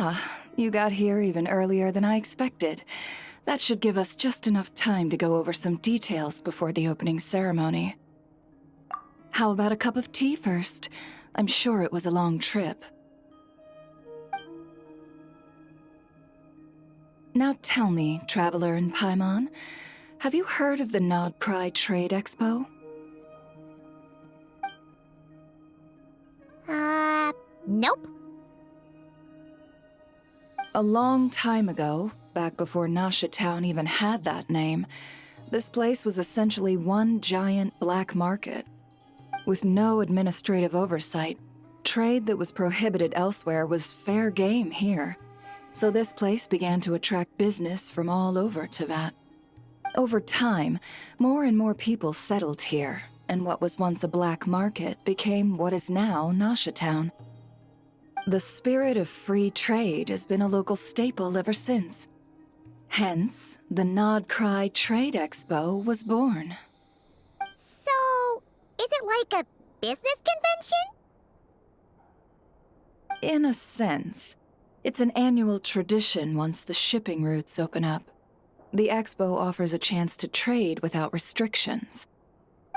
Ah, you got here even earlier than I expected. That should give us just enough time to go over some details before the opening ceremony. How about a cup of tea first? I'm sure it was a long trip. Now tell me, Traveler in Paimon, have you heard of the Nod Cry Trade Expo? Nope. A long time ago, back before Nasha Town even had that name, this place was essentially one giant black market. With no administrative oversight, trade that was prohibited elsewhere was fair game here. So this place began to attract business from all over Teyvat. Over time, more and more people settled here, and what was once a black market became what is now Nasha Town. The spirit of free trade has been a local staple ever since. Hence, the Nod Cry Trade Expo was born. So, is it like a business convention? In a sense, it's an annual tradition once the shipping routes open up. The expo offers a chance to trade without restrictions.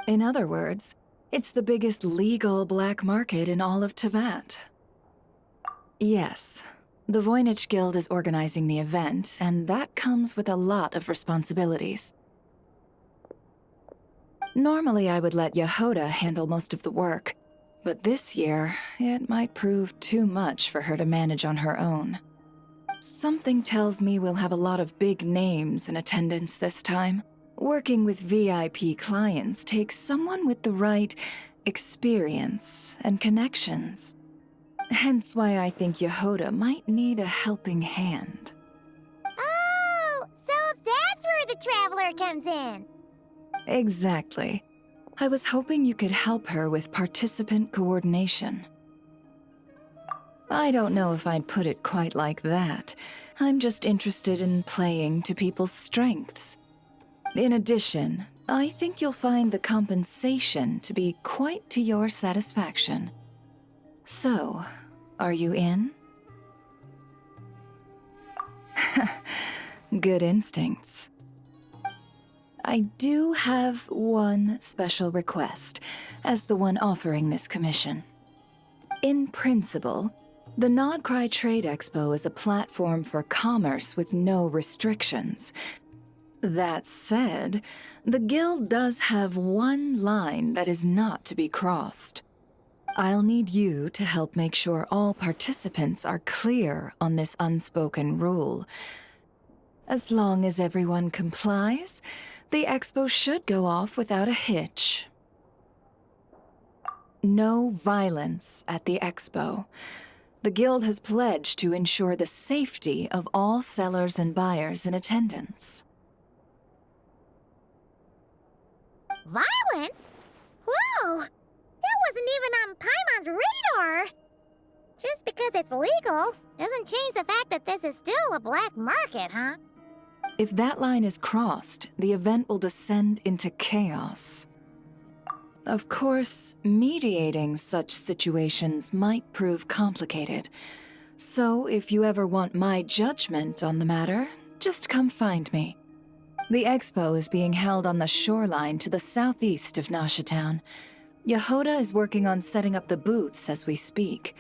In other words, it's the biggest legal black market in all of Teyvat. Yes, the Voynich Guild is organizing the event, and that comes with a lot of responsibilities. Normally I would let Yehoda handle most of the work, but this year, it might prove too much for her to manage on her own. Something tells me we'll have a lot of big names in attendance this time. Working with VIP clients takes someone with the right experience and connections. Hence why I think Yehoda might need a helping hand. Oh, so that's where the Traveler comes in. Exactly. I was hoping you could help her with participant coordination. I don't know if I'd put it quite like that. I'm just interested in playing to people's strengths. In addition, I think you'll find the compensation to be quite to your satisfaction. So, are you in? Good instincts. I do have one special request, as the one offering this commission. In principle, the Nod Cry Trade Expo is a platform for commerce with no restrictions. That said, the Guild does have one line that is not to be crossed. I'll need you to help make sure all participants are clear on this unspoken rule. As long as everyone complies, the expo should go off without a hitch. No violence at the expo. The Guild has pledged to ensure the safety of all sellers and buyers in attendance. Violence? Whoa! That wasn't even on Paimon's radar! Just because it's legal doesn't change the fact that this is still a black market, huh? If that line is crossed, the event will descend into chaos. Of course, mediating such situations might prove complicated. So if you ever want my judgment on the matter, just come find me. The expo is being held on the shoreline to the southeast of Nasha Town. Yehoda is working on setting up the booths as we speak.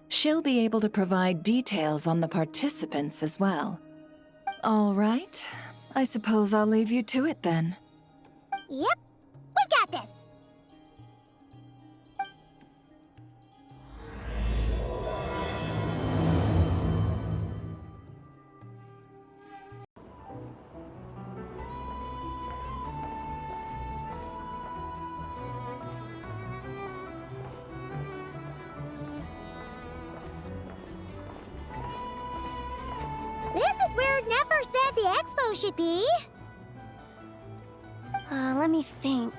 She'll be able to provide details on the participants as well. All right, I suppose I'll leave you to it then. Yep, we got this! This is where Nefer said the expo should be. Let me think.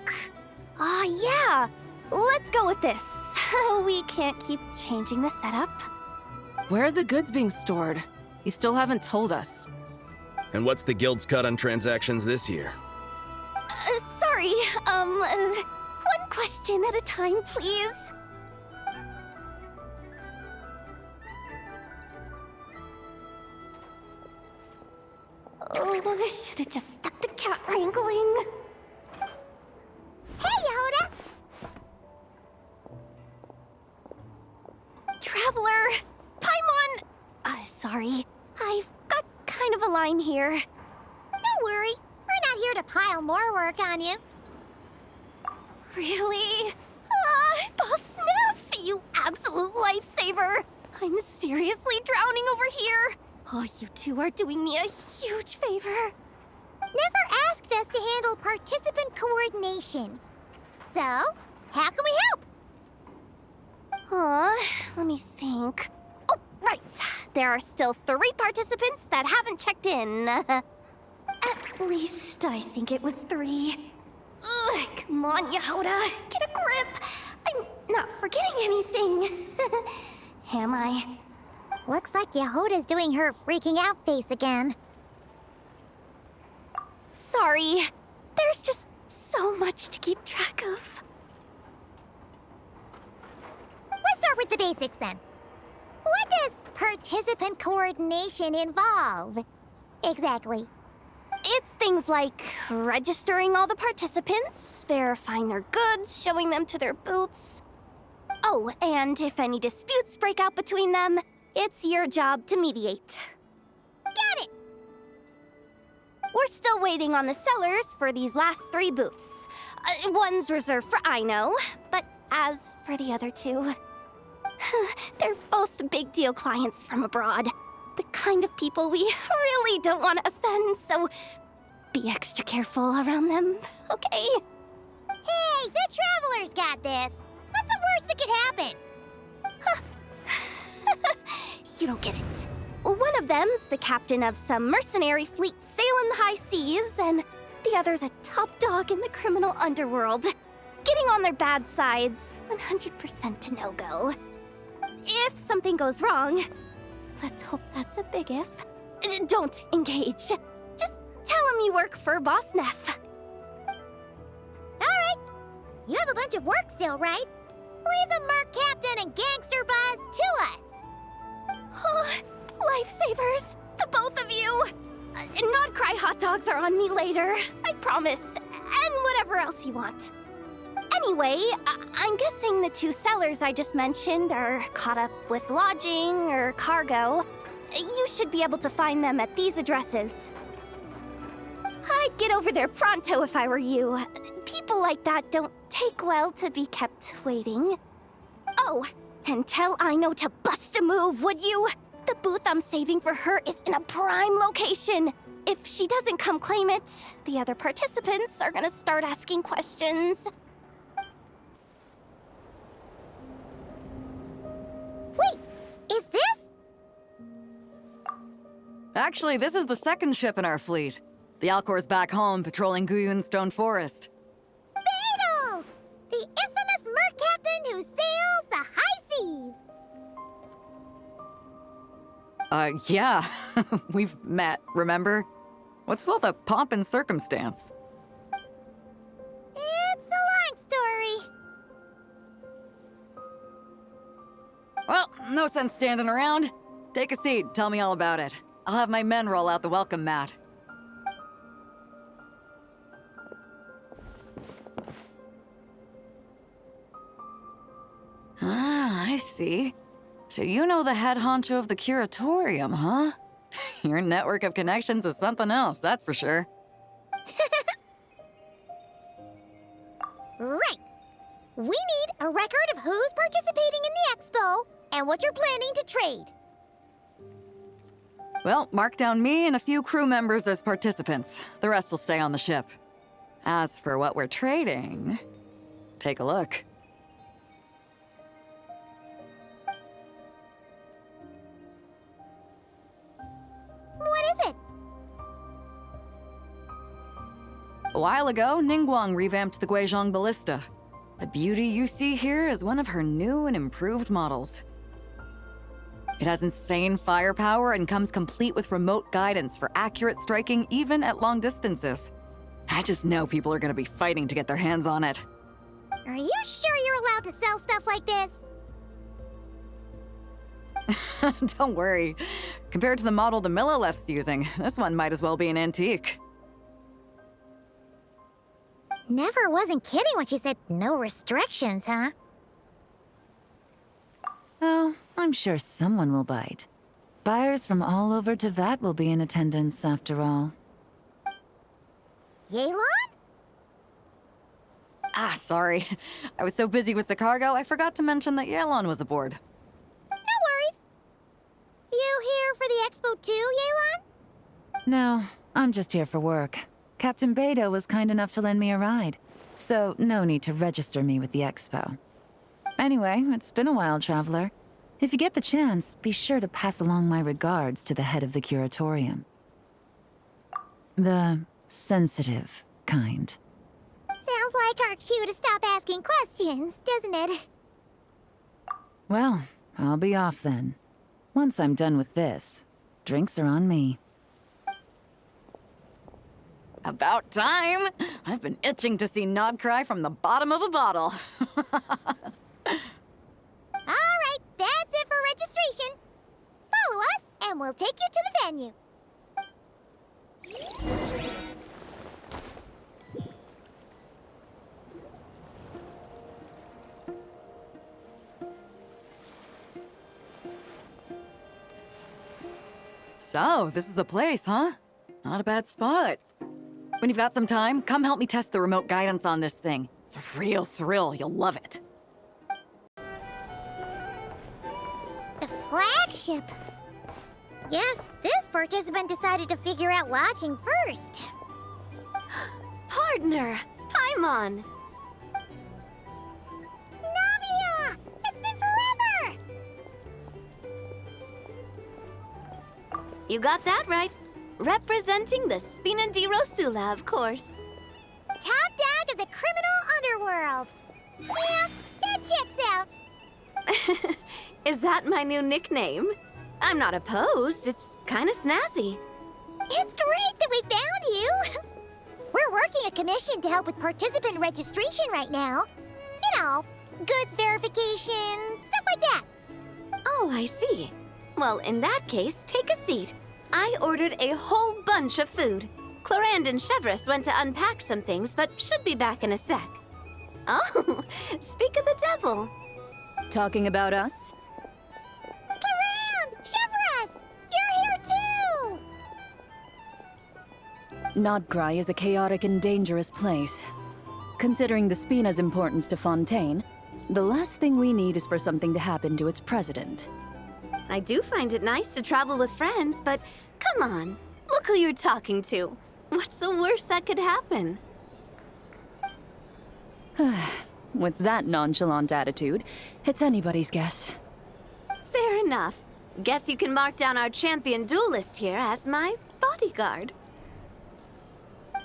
Yeah! Let's go with this. We can't keep changing the setup. Where are the goods being stored? You still haven't told us. And what's the Guild's cut on transactions this year? Sorry, one question at a time, please. I should have just stuck to cat wrangling. Hey, Yehuda! Traveler! Paimon! Sorry. I've got kind of a line here. Don't worry. We're not here to pile more work on you. Really? Boss Neff, you absolute lifesaver! I'm seriously drowning over here. Oh, you two are doing me a huge favor. Never asked us to handle participant coordination. So, how can we help? Let me think. Oh, right. There are still 3 participants that haven't checked in. At least I think it was 3. Ugh, come on, Yehuda. Get a grip. I'm not forgetting anything. Am I? Looks like Yehuda's doing her freaking out face again. Sorry. There's just so much to keep track of. Let's start with the basics then. What does participant coordination involve? Exactly. It's things like registering all the participants, verifying their goods, showing them to their booths. Oh, and if any disputes break out between them, it's your job to mediate. Got it! We're still waiting on the sellers for these last 3 booths. One's reserved for Aino, but as for the other 2, they're both big deal clients from abroad. The kind of people we really don't want to offend, so be extra careful around them, okay? Hey, the Traveler's got this. What's the worst that could happen? You don't get it. One of them's the captain of some mercenary fleet sailing the high seas, and the other's a top dog in the criminal underworld. Getting on their bad sides, 100% a no-go. If something goes wrong, let's hope that's a big if, don't engage. Just tell him you work for Boss Neff. Alright. You have a bunch of work still, right? Leave the Merc Captain and Gangster Buzz to us. Oh, lifesavers, the both of you. Not cry hot dogs are on me later, I promise. And whatever else you want. Anyway, I'm guessing the 2 sellers I just mentioned are caught up with lodging or cargo. You should be able to find them at these addresses. I'd get over there pronto if I were you. People like that don't take well to be kept waiting. Oh, and tell Aino to bust a move, would you? The booth I'm saving for her is in a prime location. If she doesn't come claim it, the other participants are gonna start asking questions. Wait, is this? Actually, this is the 2nd ship in our fleet. The Alcor's back home patrolling Guyun Stone Forest. Beetle! The infamous Merc Captain who sails the high seas! Yeah. We've met, remember? What's with all the pomp and circumstance? It's a long story. Well, no sense standing around. Take a seat, tell me all about it. I'll have my men roll out the welcome mat. Ah, I see. So you know the head honcho of the curatorium, huh? Your network of connections is something else, that's for sure. Right. We need a record of who's participating in the expo and what you're planning to trade. Well, mark down me and a few crew members as participants. The rest will stay on the ship. As for what we're trading, take a look. What is it? A while ago, Ningguang revamped the Guizhong Ballista. The beauty you see here is one of her new and improved models. It has insane firepower and comes complete with remote guidance for accurate striking even at long distances. I just know people are gonna be fighting to get their hands on it. Are you sure you're allowed to sell stuff like this? Don't worry. Compared to the model the Millileth's using, this one might as well be an antique. Never wasn't kidding when she said no restrictions, huh? Oh, I'm sure someone will bite. Buyers from all over Teyvat will be in attendance, after all. Yelan? Ah, sorry. I was so busy with the cargo, I forgot to mention that Yelan was aboard. No worries. You here for the expo too, Yelan? No, I'm just here for work. Captain Beto was kind enough to lend me a ride, so no need to register me with the expo. Anyway, it's been a while, Traveler. If you get the chance, be sure to pass along my regards to the head of the curatorium. The sensitive kind. Sounds like our cue to stop asking questions, doesn't it? Well, I'll be off then. Once I'm done with this, drinks are on me. About time! I've been itching to see Nod cry from the bottom of a bottle. Alright, that's it for registration. Follow us, and we'll take you to the venue. So, this is the place, huh? Not a bad spot. When you've got some time, come help me test the remote guidance on this thing. It's a real thrill, you'll love it. The flagship. Guess this participant decided to figure out lodging first. Partner, Paimon. Navia! It's been forever! You got that right. Representing the Spina di Rosula, of course. Top dog of the criminal underworld. Yeah, that checks out. Is that my new nickname? I'm not opposed. It's kind of snazzy. It's great that we found you. We're working a commission to help with participant registration right now. You know, goods verification, stuff like that. Oh, I see. Well, in that case, take a seat. I ordered a whole bunch of food. Clorand and Chevreuse went to unpack some things, but should be back in a sec. Oh, speak of the devil. Talking about us? Clorand! Chevreuse! You're here too! Nodcry is a chaotic and dangerous place. Considering the Spina's importance to Fontaine, the last thing we need is for something to happen to its president. I do find it nice to travel with friends, but come on, look who you're talking to. What's the worst that could happen? With that nonchalant attitude, it's anybody's guess. Fair enough. Guess you can mark down our champion duelist here as my bodyguard.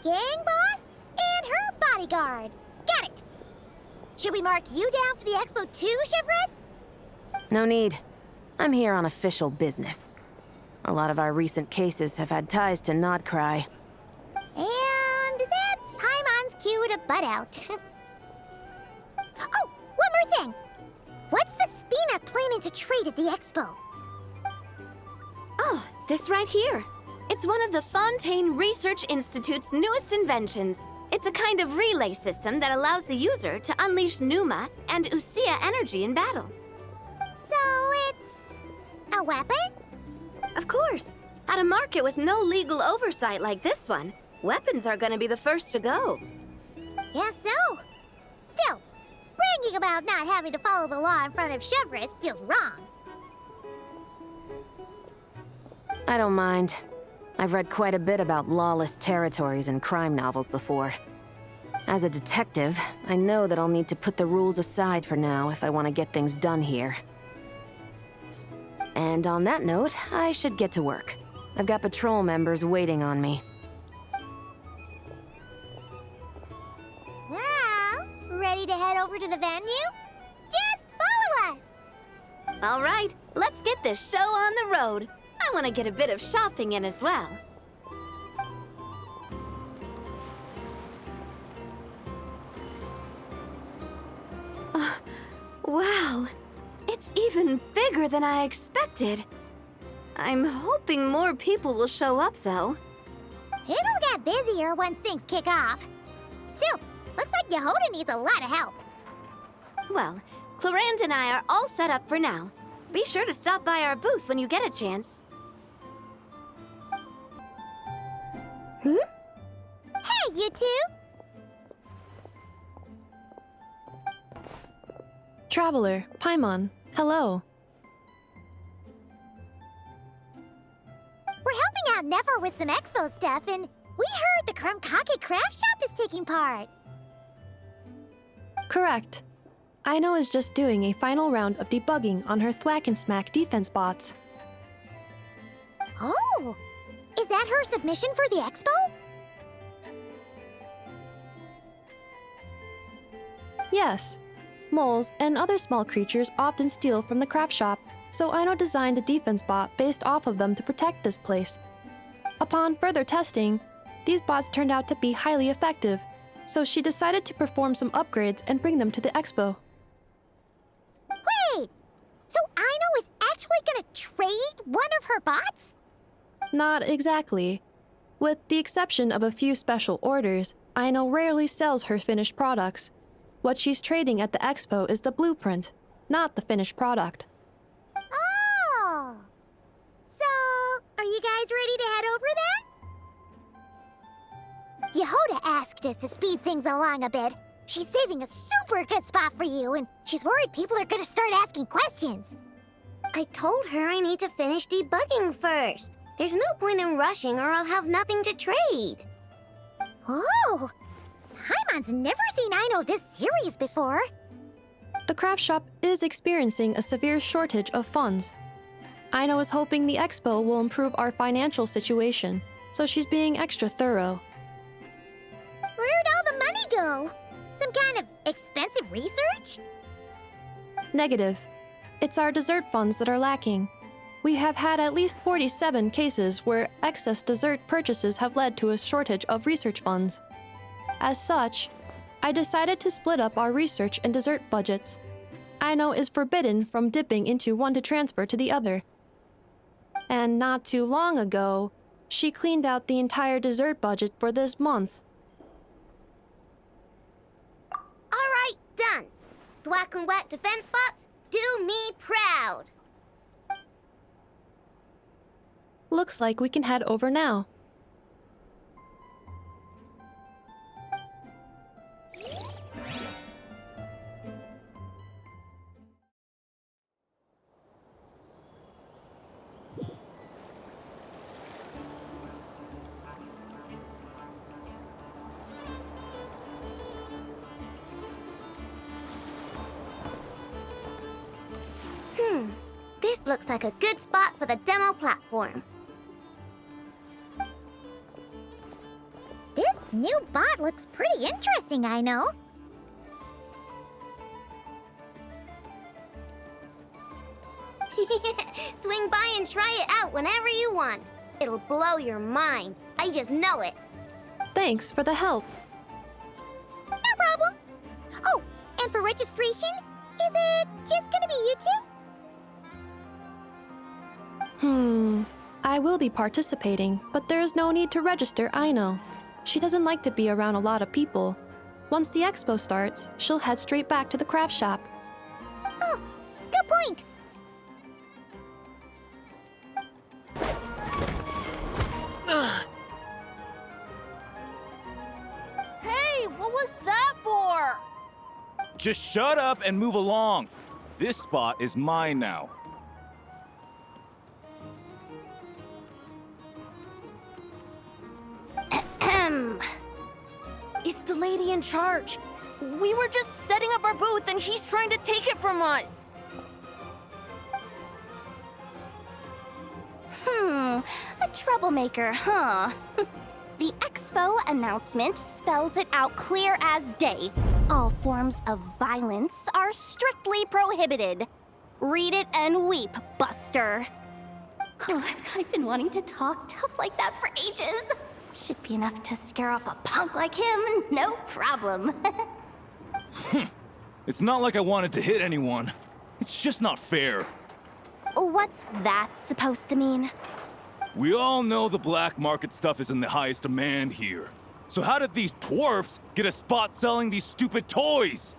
Gang boss and her bodyguard. Got it. Should we mark you down for the expo too, Chevreuse? No need. I'm here on official business. A lot of our recent cases have had ties to Nodcry. And that's Paimon's cue to butt out. Oh, one more thing. What's the Spina planning to trade at the expo? Oh, this right here. It's one of the Fontaine Research Institute's newest inventions. It's a kind of relay system that allows the user to unleash Pneuma and Usia energy in battle. So it's a weapon? Of course. At a market with no legal oversight like this one, weapons are gonna be the first to go. Guess so. Still, bragging about not having to follow the law in front of Chevreuse feels wrong. I don't mind. I've read quite a bit about lawless territories and crime novels before. As a detective, I know that I'll need to put the rules aside for now if I want to get things done here. And on that note, I should get to work. I've got patrol members waiting on me. Well, ready to head over to the venue? Just follow us! All right, let's get this show on the road. I want to get a bit of shopping in as well. Wow, it's even bigger! bigger than I expected. I'm hoping more people will show up, though. It'll get busier once things kick off. Still, looks like Yehoda needs a lot of help. Well, Clarand and I are all set up for now. Be sure to stop by our booth when you get a chance. Hey, you two! Traveler, Paimon, hello. We're helping out Never with some expo stuff, and we heard the Krumkake craft shop is taking part. Correct. Aino is just doing a final round of debugging on her Thwack and Smack defense bots. Oh! Is that her submission for the expo? Yes. Moles and other small creatures often steal from the craft shop, so Aino designed a defense bot based off of them to protect this place. Upon further testing, these bots turned out to be highly effective, so she decided to perform some upgrades and bring them to the expo. Wait! So Aino is actually gonna trade one of her bots? Not exactly. With the exception of a few special orders, Aino rarely sells her finished products. What she's trading at the expo is the blueprint, not the finished product. Oh! So, are you guys ready to head over then? Yehoda asked us to speed things along a bit. She's saving a super good spot for you, and she's worried people are gonna start asking questions. I told her I need to finish debugging first. There's no point in rushing or I'll have nothing to trade. Oh! Paimon's never seen Aino this serious before. The craft shop is experiencing a severe shortage of funds. Aino is hoping the expo will improve our financial situation, so she's being extra thorough. Where'd all the money go? Some kind of expensive research? Negative. It's our dessert funds that are lacking. We have had at least 47 cases where excess dessert purchases have led to a shortage of research funds. As such, I decided to split up our research and dessert budgets. Aino is forbidden from dipping into one to transfer to the other. And not too long ago, she cleaned out the entire dessert budget for this month. All right, done. Thwack and Whack defense bots, do me proud. Looks like we can head over now. This looks like a good spot for the demo platform. This new bot looks pretty interesting, I know. Swing by and try it out whenever you want. It'll blow your mind. I just know it. Thanks for the help. No problem. Oh, and for registration, is it just gonna be you two? I will be participating, but there is no need to register, Aino. She doesn't like to be around a lot of people. Once the expo starts, she'll head straight back to the craft shop. Oh, good point. Hey, what was that for? Just shut up and move along. This spot is mine now. It's the lady in charge. We were just setting up our booth and he's trying to take it from us. A troublemaker, huh? The expo announcement spells it out clear as day. All forms of violence are strictly prohibited. Read it and weep, Buster. I've been wanting to talk tough like that for ages. Should be enough to scare off a punk like him, no problem. It's not like I wanted to hit anyone. It's just not fair. What's that supposed to mean? We all know the black market stuff is in the highest demand here. So how did these dwarfs get a spot selling these stupid toys?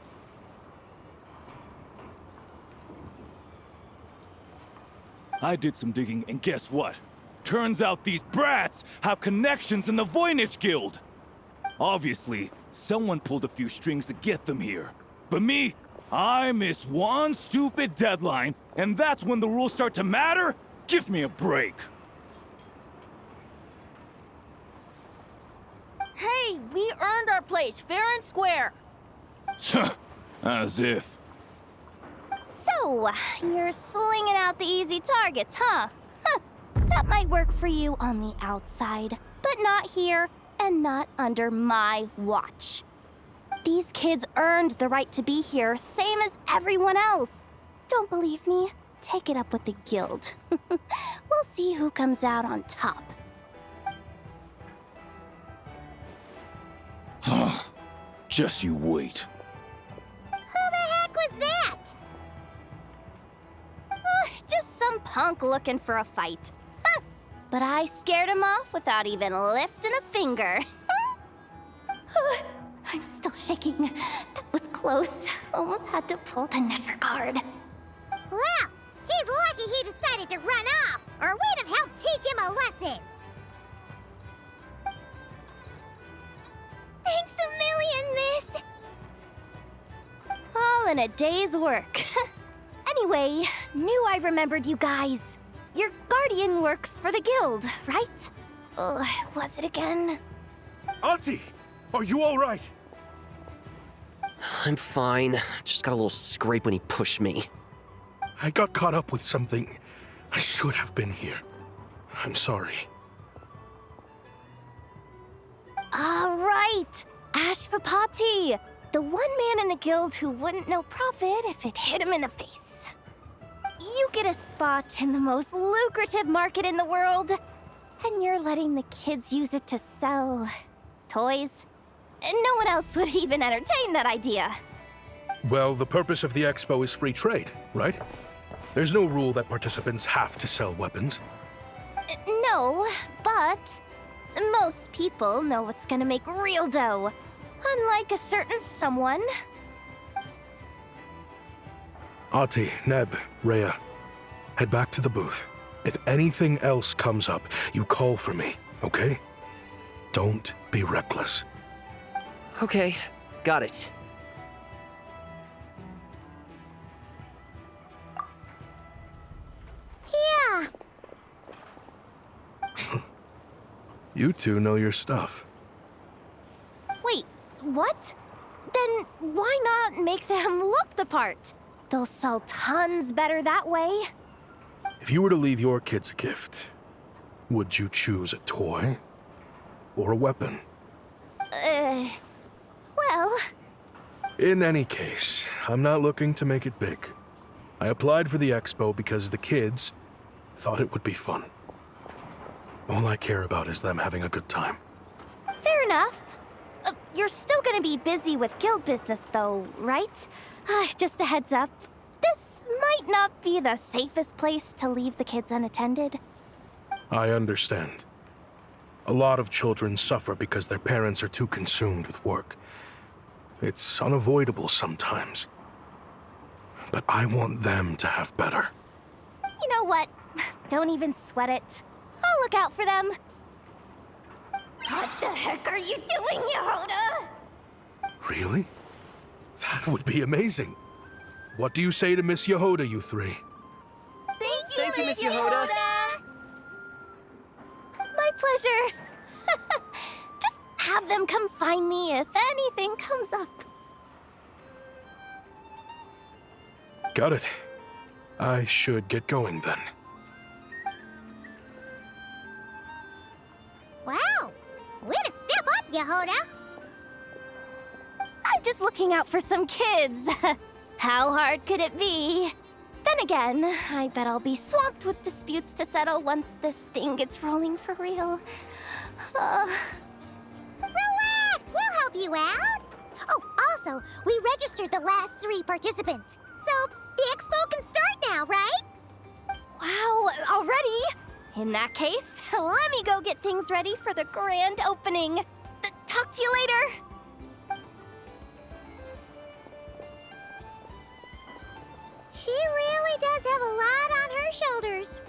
I did some digging, and guess what? Turns out these brats have connections in the Voynich Guild. Obviously, someone pulled a few strings to get them here. But me, I miss one stupid deadline, and that's when the rules start to matter? Give me a break. Hey, we earned our place fair and square. As if. So, you're slinging out the easy targets, huh? That might work for you on the outside, but not here and not under my watch. These kids earned the right to be here, same as everyone else. Don't believe me? Take it up with the guild. We'll see who comes out on top. Just you wait. Who the heck was that? Just some punk looking for a fight. But I scared him off without even lifting a finger. I'm still shaking. That was close. Almost had to pull the never guard. Well, he's lucky he decided to run off, or we'd have helped teach him a lesson. Thanks a million, miss. All in a day's work. Anyway, knew I remembered you guys. Your guardian works for the guild, right? Was it again? Auntie, are you all right? I'm fine. Just got a little scrape when he pushed me. I got caught up with something. I should have been here. I'm sorry. Right! Ashvapati! The one man in the guild who wouldn't know profit if it hit him in the face. You get a spot in the most lucrative market in the world, and you're letting the kids use it to sell toys. And no one else would even entertain that idea. Well, the purpose of the expo is free trade, right? There's no rule that participants have to sell weapons. No, but most people know what's gonna make real dough. Unlike a certain someone. Ati, Neb, Rhea, head back to the booth. If anything else comes up, you call for me, okay? Don't be reckless. Okay, got it. Yeah. You two know your stuff. Wait, what? Then why not make them look the part? They'll sell tons better that way. If you were to leave your kids a gift, would you choose a toy or a weapon? Well... In any case, I'm not looking to make it big. I applied for the expo because the kids thought it would be fun. All I care about is them having a good time. Fair enough. You're still gonna be busy with guild business though, right? Just a heads up. This might not be the safest place to leave the kids unattended. I understand. A lot of children suffer because their parents are too consumed with work. It's unavoidable sometimes. But I want them to have better. You know what? Don't even sweat it. I'll look out for them. What the heck are you doing, Yehoda? Really? That would be amazing. What do you say to Miss Yehoda, you three? Thank you, Miss Yehoda. My pleasure. Just have them come find me if anything comes up. Got it. I should get going then. Wow. Way to step up, Yehoda. I'm just looking out for some kids. How hard could it be? Then again, I bet I'll be swamped with disputes to settle once this thing gets rolling for real. Relax, we'll help you out. Oh, also, we registered the last 3 participants. So, the expo can start now, right? Wow, already? In that case, let me go get things ready for the grand opening. Talk to you later. She really does have a lot on her shoulders.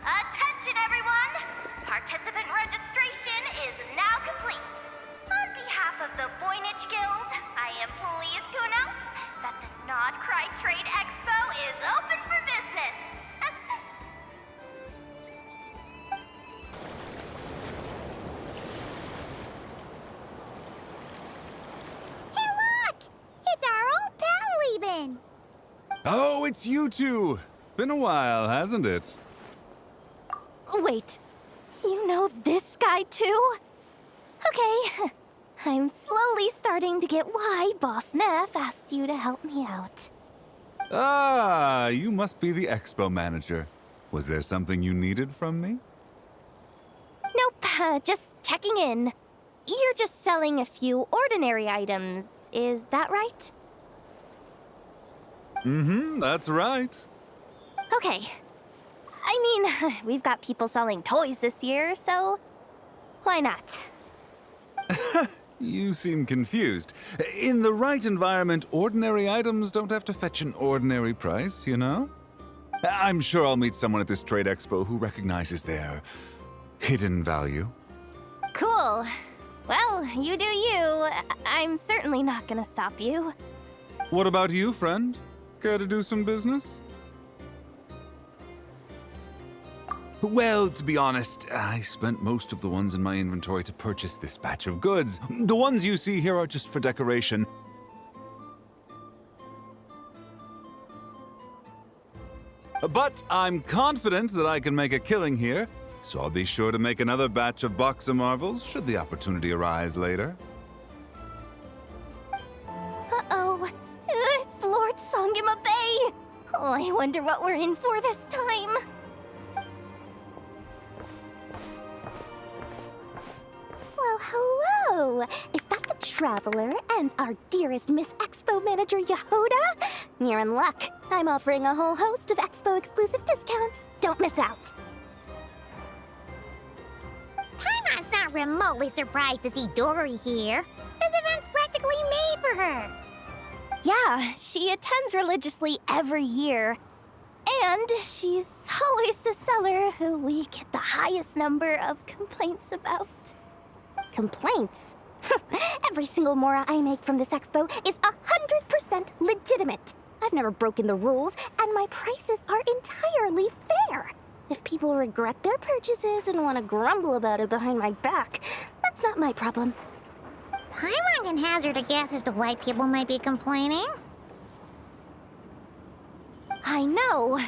Attention, everyone! Participant registration is now complete. On behalf of the Voynich Guild, I am pleased to announce that the Nod Cry Trade Expo is open for business. Hey, look! It's our old pal, Lieben. Oh, it's you two! Been a while, hasn't it? Wait, you know this guy too? Okay, I'm slowly starting to get why Boss Neff asked you to help me out. Ah, you must be the expo manager. Was there something you needed from me? Nope, just checking in. You're just selling a few ordinary items, is that right? Mm-hmm, that's right. Okay. I mean, we've got people selling toys this year, so why not? You seem confused. In the right environment, ordinary items don't have to fetch an ordinary price, you know? I'm sure I'll meet someone at this trade expo who recognizes their hidden value. Cool. Well, you do you. I'm certainly not gonna stop you. What about you, friend? Care to do some business? Well, to be honest, I spent most of the ones in my inventory to purchase this batch of goods. The ones you see here are just for decoration. But I'm confident that I can make a killing here, so I'll be sure to make another batch of Box of Marvels should the opportunity arise later. Uh-oh. It's Lord Songima Bay! Oh, I wonder what we're in for this time. Well, hello! Is that the Traveler and our dearest Miss Expo Manager Yehuda? You're in luck. I'm offering a whole host of Expo exclusive discounts. Don't miss out. Paimon's not remotely surprised to see Dory here. This event's practically made for her. Yeah, she attends religiously every year. And she's always the seller who we get the highest number of complaints about. Complaints? Every single Mora I make from this expo is 100% legitimate. I've never broken the rules, and my prices are entirely fair. If people regret their purchases and want to grumble about it behind my back, that's not my problem. Paimon can hazard a guess as to why people might be complaining. I know.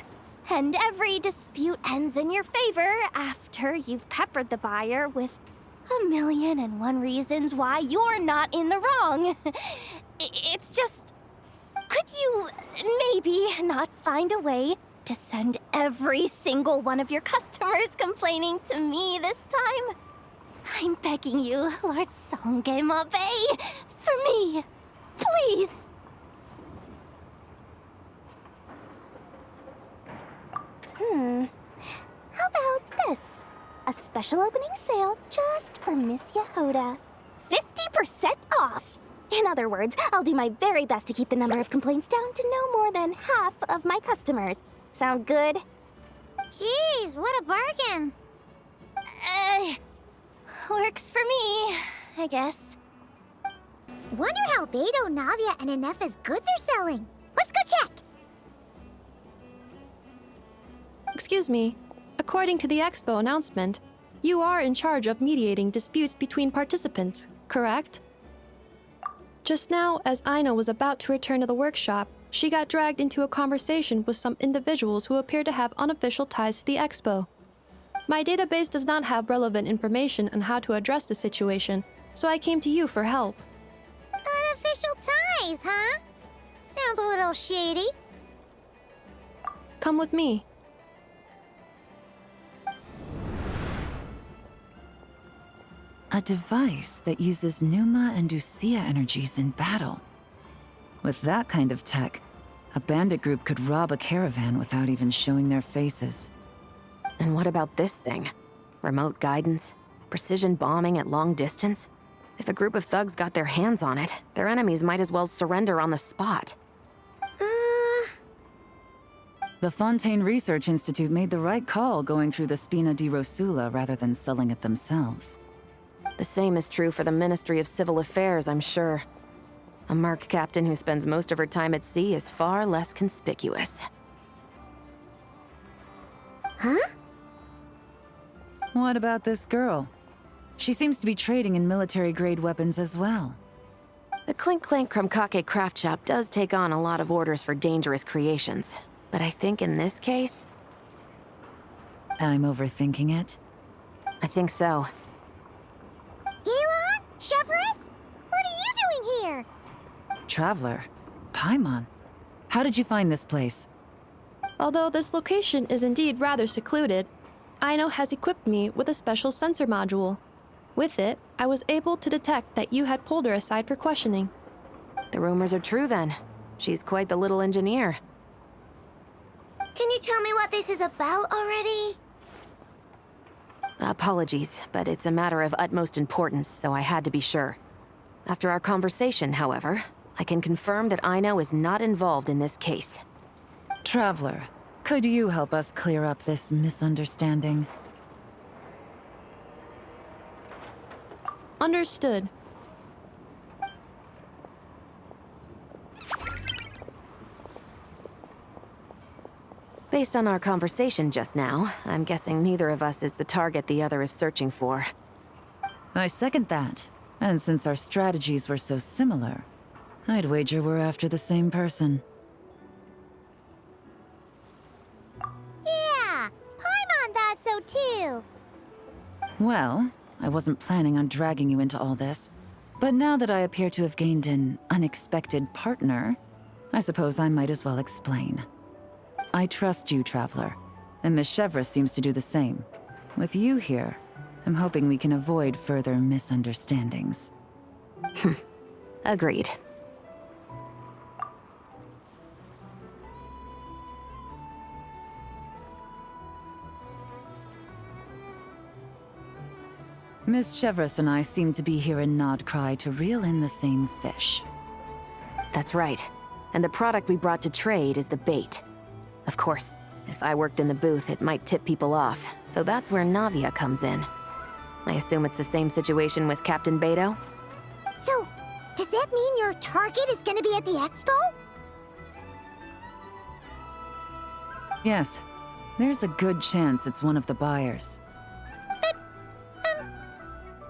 And every dispute ends in your favor after you've peppered the buyer with 1,000,001 reasons why you're not in the wrong. It's just... Could you maybe not find a way to send every single one of your customers complaining to me this time? I'm begging you, Lord Songema Bay, for me, please. How about this? A special opening sale just for Miss Yehuda. 50% off! In other words, I'll do my very best to keep the number of complaints down to no more than half of my customers. Sound good? Jeez, what a bargain. Works for me, I guess. Wonder how Beidou, Navia, and Inefa's goods are selling. Let's go check. Excuse me. According to the expo announcement, you are in charge of mediating disputes between participants, correct? Just now, as Aina was about to return to the workshop, she got dragged into a conversation with some individuals who appear to have unofficial ties to the expo. My database does not have relevant information on how to address the situation, so I came to you for help. Unofficial ties, huh? Sounds a little shady. Come with me. A device that uses Pneuma and Usia energies in battle. With that kind of tech, a bandit group could rob a caravan without even showing their faces. And what about this thing? Remote guidance? Precision bombing at long distance? If a group of thugs got their hands on it, their enemies might as well surrender on the spot. The Fontaine Research Institute made the right call going through the Spina di Rosula rather than selling it themselves. The same is true for the Ministry of Civil Affairs, I'm sure. A merc captain who spends most of her time at sea is far less conspicuous. Huh? What about this girl? She seems to be trading in military-grade weapons as well. The Clink Clank Krumkake craft shop does take on a lot of orders for dangerous creations. But I think in this case... I'm overthinking it. I think so. Yelan? Chevreuse? What are you doing here? Traveler? Paimon? How did you find this place? Although this location is indeed rather secluded, Aino has equipped me with a special sensor module. With it, I was able to detect that you had pulled her aside for questioning. The rumors are true then. She's quite the little engineer. Can you tell me what this is about already? Apologies, but it's a matter of utmost importance, so I had to be sure. After our conversation, however, I can confirm that Aino is not involved in this case. Traveler, could you help us clear up this misunderstanding? Understood. Based on our conversation just now, I'm guessing neither of us is the target the other is searching for. I second that. And since our strategies were so similar, I'd wager we're after the same person. Yeah, Paimon thought so too. Well, I wasn't planning on dragging you into all this, but now that I appear to have gained an unexpected partner, I suppose I might as well explain. I trust you, Traveler, and Miss Chevreuse seems to do the same. With you here, I'm hoping we can avoid further misunderstandings. Agreed. Miss Chevreuse and I seem to be here in Nodcry to reel in the same fish. That's right. And the product we brought to trade is the bait. Of course, if I worked in the booth, it might tip people off, so that's where Navia comes in. I assume it's the same situation with Captain Beto? So, does that mean your target is gonna be at the expo? Yes, there's a good chance it's one of the buyers. But,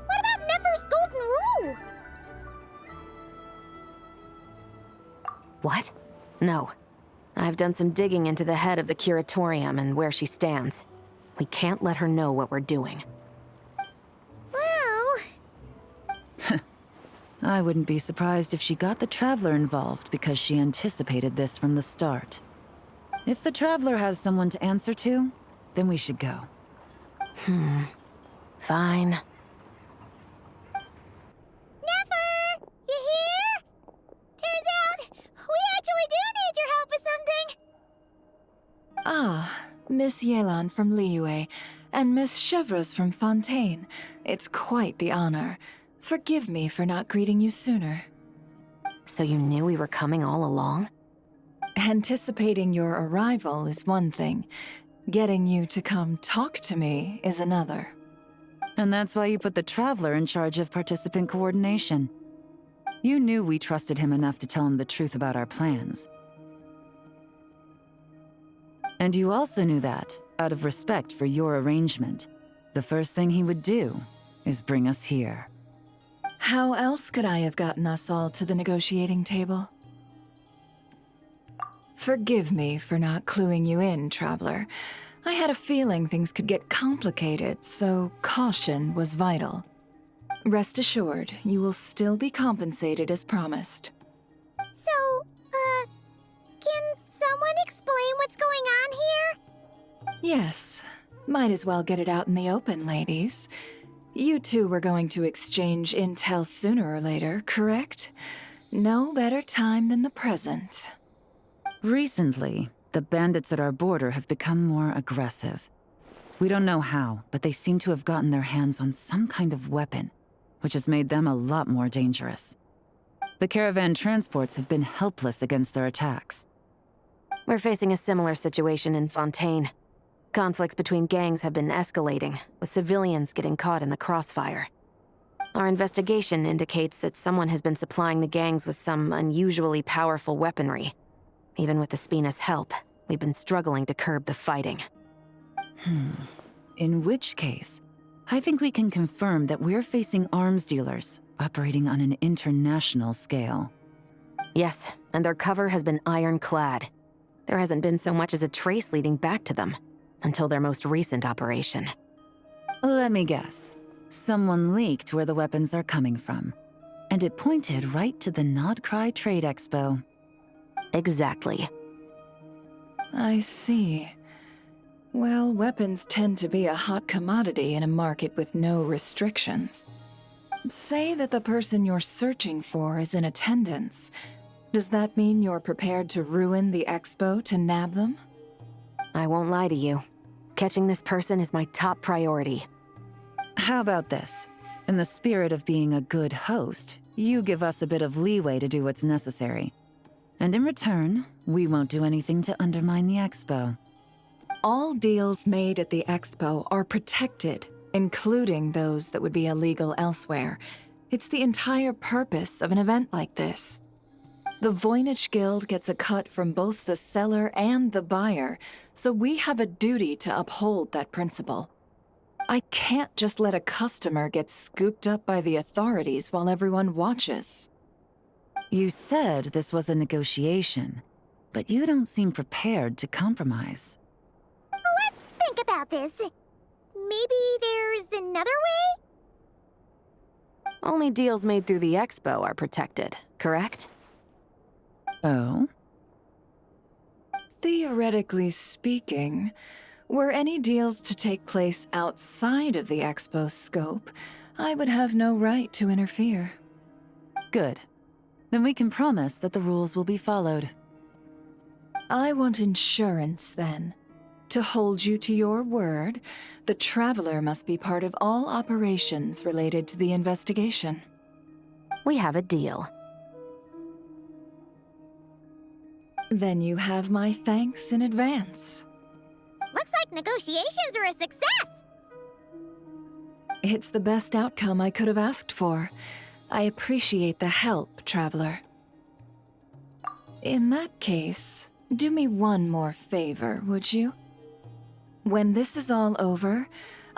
what about Nefer's golden rule? What? No. I've done some digging into the head of the curatorium and where she stands. We can't let her know what we're doing. Well... I wouldn't be surprised if she got the Traveler involved because she anticipated this from the start. If the Traveler has someone to answer to, then we should go. Fine. Nefer! You here? Turns out, we actually do need your help with something! Ah, Miss Yelan from Liyue, and Miss Chevreuse from Fontaine. It's quite the honor. Forgive me for not greeting you sooner. So you knew we were coming all along? Anticipating your arrival is one thing. Getting you to come talk to me is another. And that's why you put the Traveler in charge of participant coordination. You knew we trusted him enough to tell him the truth about our plans. And you also knew that, out of respect for your arrangement, the first thing he would do is bring us here. How else could I have gotten us all to the negotiating table? Forgive me for not cluing you in, Traveler. I had a feeling things could get complicated, so caution was vital. Rest assured, you will still be compensated as promised. So, can someone explain what's going on here? Yes. Might as well get it out in the open, ladies. You two were going to exchange intel sooner or later, correct? No better time than the present. Recently, the bandits at our border have become more aggressive. We don't know how, but they seem to have gotten their hands on some kind of weapon, which has made them a lot more dangerous. The caravan transports have been helpless against their attacks. We're facing a similar situation in Fontaine. Conflicts between gangs have been escalating, with civilians getting caught in the crossfire. Our investigation indicates that someone has been supplying the gangs with some unusually powerful weaponry. Even with the Spina's help, we've been struggling to curb the fighting. In which case, I think we can confirm that we're facing arms dealers operating on an international scale. Yes, and their cover has been ironclad. There hasn't been so much as a trace leading back to them, until their most recent operation. Let me guess. Someone leaked where the weapons are coming from, and it pointed right to the Nodcry Trade Expo. Exactly. I see. Well, weapons tend to be a hot commodity in a market with no restrictions. Say that the person you're searching for is in attendance. Does that mean you're prepared to ruin the expo to nab them? I won't lie to you. Catching this person is my top priority. How about this? In the spirit of being a good host, you give us a bit of leeway to do what's necessary. And in return, we won't do anything to undermine the expo. All deals made at the expo are protected, including those that would be illegal elsewhere. It's the entire purpose of an event like this. The Voynich Guild gets a cut from both the seller and the buyer, so we have a duty to uphold that principle. I can't just let a customer get scooped up by the authorities while everyone watches. You said this was a negotiation, but you don't seem prepared to compromise. Let's think about this. Maybe there's another way? Only deals made through the expo are protected, correct? Oh? Theoretically speaking, were any deals to take place outside of the expo's scope, I would have no right to interfere. Good. Then we can promise that the rules will be followed. I want insurance, then. To hold you to your word, the Traveler must be part of all operations related to the investigation. We have a deal. Then you have my thanks in advance. Looks like negotiations are a success! It's the best outcome I could have asked for. I appreciate the help, Traveler. In that case, do me one more favor, would you? When this is all over,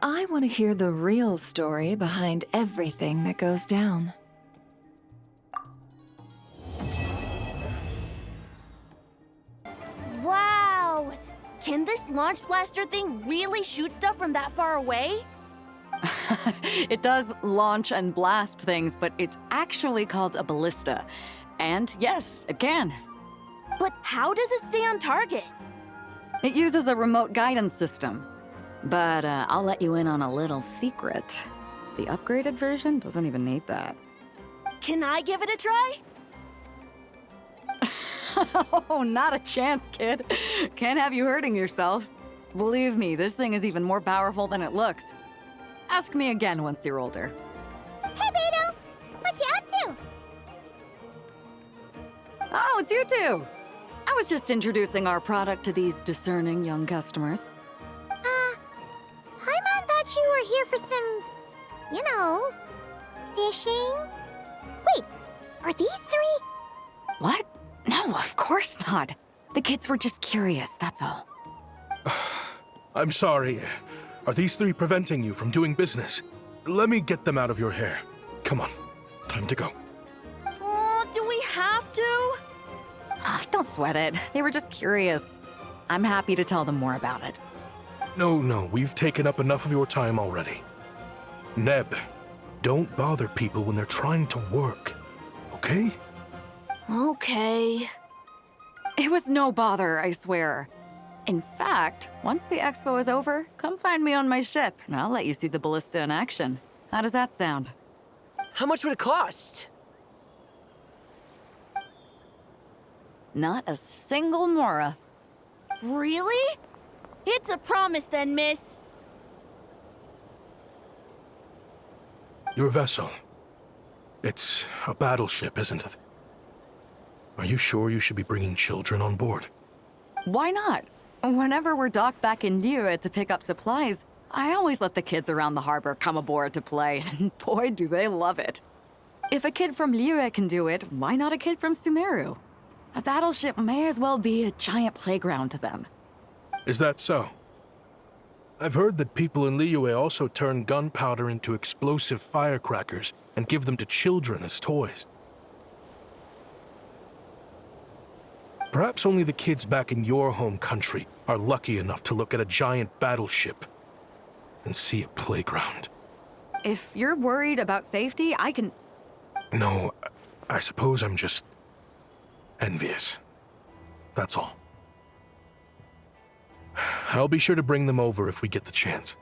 I want to hear the real story behind everything that goes down. Wow! Can this launch blaster thing really shoot stuff from that far away? It does launch and blast things, but it's actually called a ballista. And yes, it can. But how does it stay on target? It uses a remote guidance system. But I'll let you in on a little secret. The upgraded version doesn't even need that. Can I give it a try? Oh, not a chance, kid. Can't have you hurting yourself. Believe me, this thing is even more powerful than it looks. Ask me again once you're older. Hey, Beto! What you up to? Oh, it's you two! I was just introducing our product to these discerning young customers. Paimon thought you were here for some, fishing? Wait, are these three? What? No, of course not. The kids were just curious, that's all. I'm sorry. Are these three preventing you from doing business? Let me get them out of your hair. Come on, time to go. Oh, do we have to? Don't sweat it. They were just curious. I'm happy to tell them more about it. No, we've taken up enough of your time already. Neb, don't bother people when they're trying to work, okay? Okay. It was no bother, I swear. In fact, once the expo is over, come find me on my ship, and I'll let you see the ballista in action. How does that sound? How much would it cost? Not a single mora. Really? It's a promise then, miss. Your vessel. It's a battleship, isn't it? Are you sure you should be bringing children on board? Why not? Whenever we're docked back in Liyue to pick up supplies, I always let the kids around the harbor come aboard to play, and boy, do they love it. If a kid from Liyue can do it, why not a kid from Sumeru? A battleship may as well be a giant playground to them. Is that so? I've heard that people in Liyue also turn gunpowder into explosive firecrackers and give them to children as toys. Perhaps only the kids back in your home country are lucky enough to look at a giant battleship and see a playground. If you're worried about safety, I can... No, I suppose I'm just envious. That's all. I'll be sure to bring them over if we get the chance.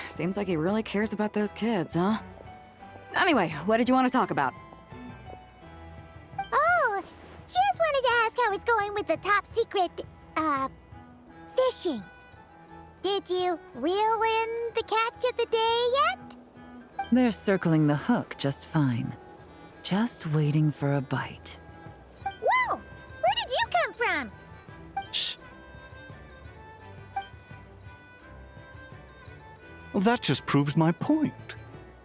Seems like he really cares about those kids, huh? Anyway, what did you want to talk about? Oh, just wanted to ask how it's going with the top secret, fishing. Did you reel in the catch of the day yet? They're circling the hook just fine. Just waiting for a bite. Whoa! Where did you come from? Shh. Well, that just proves my point.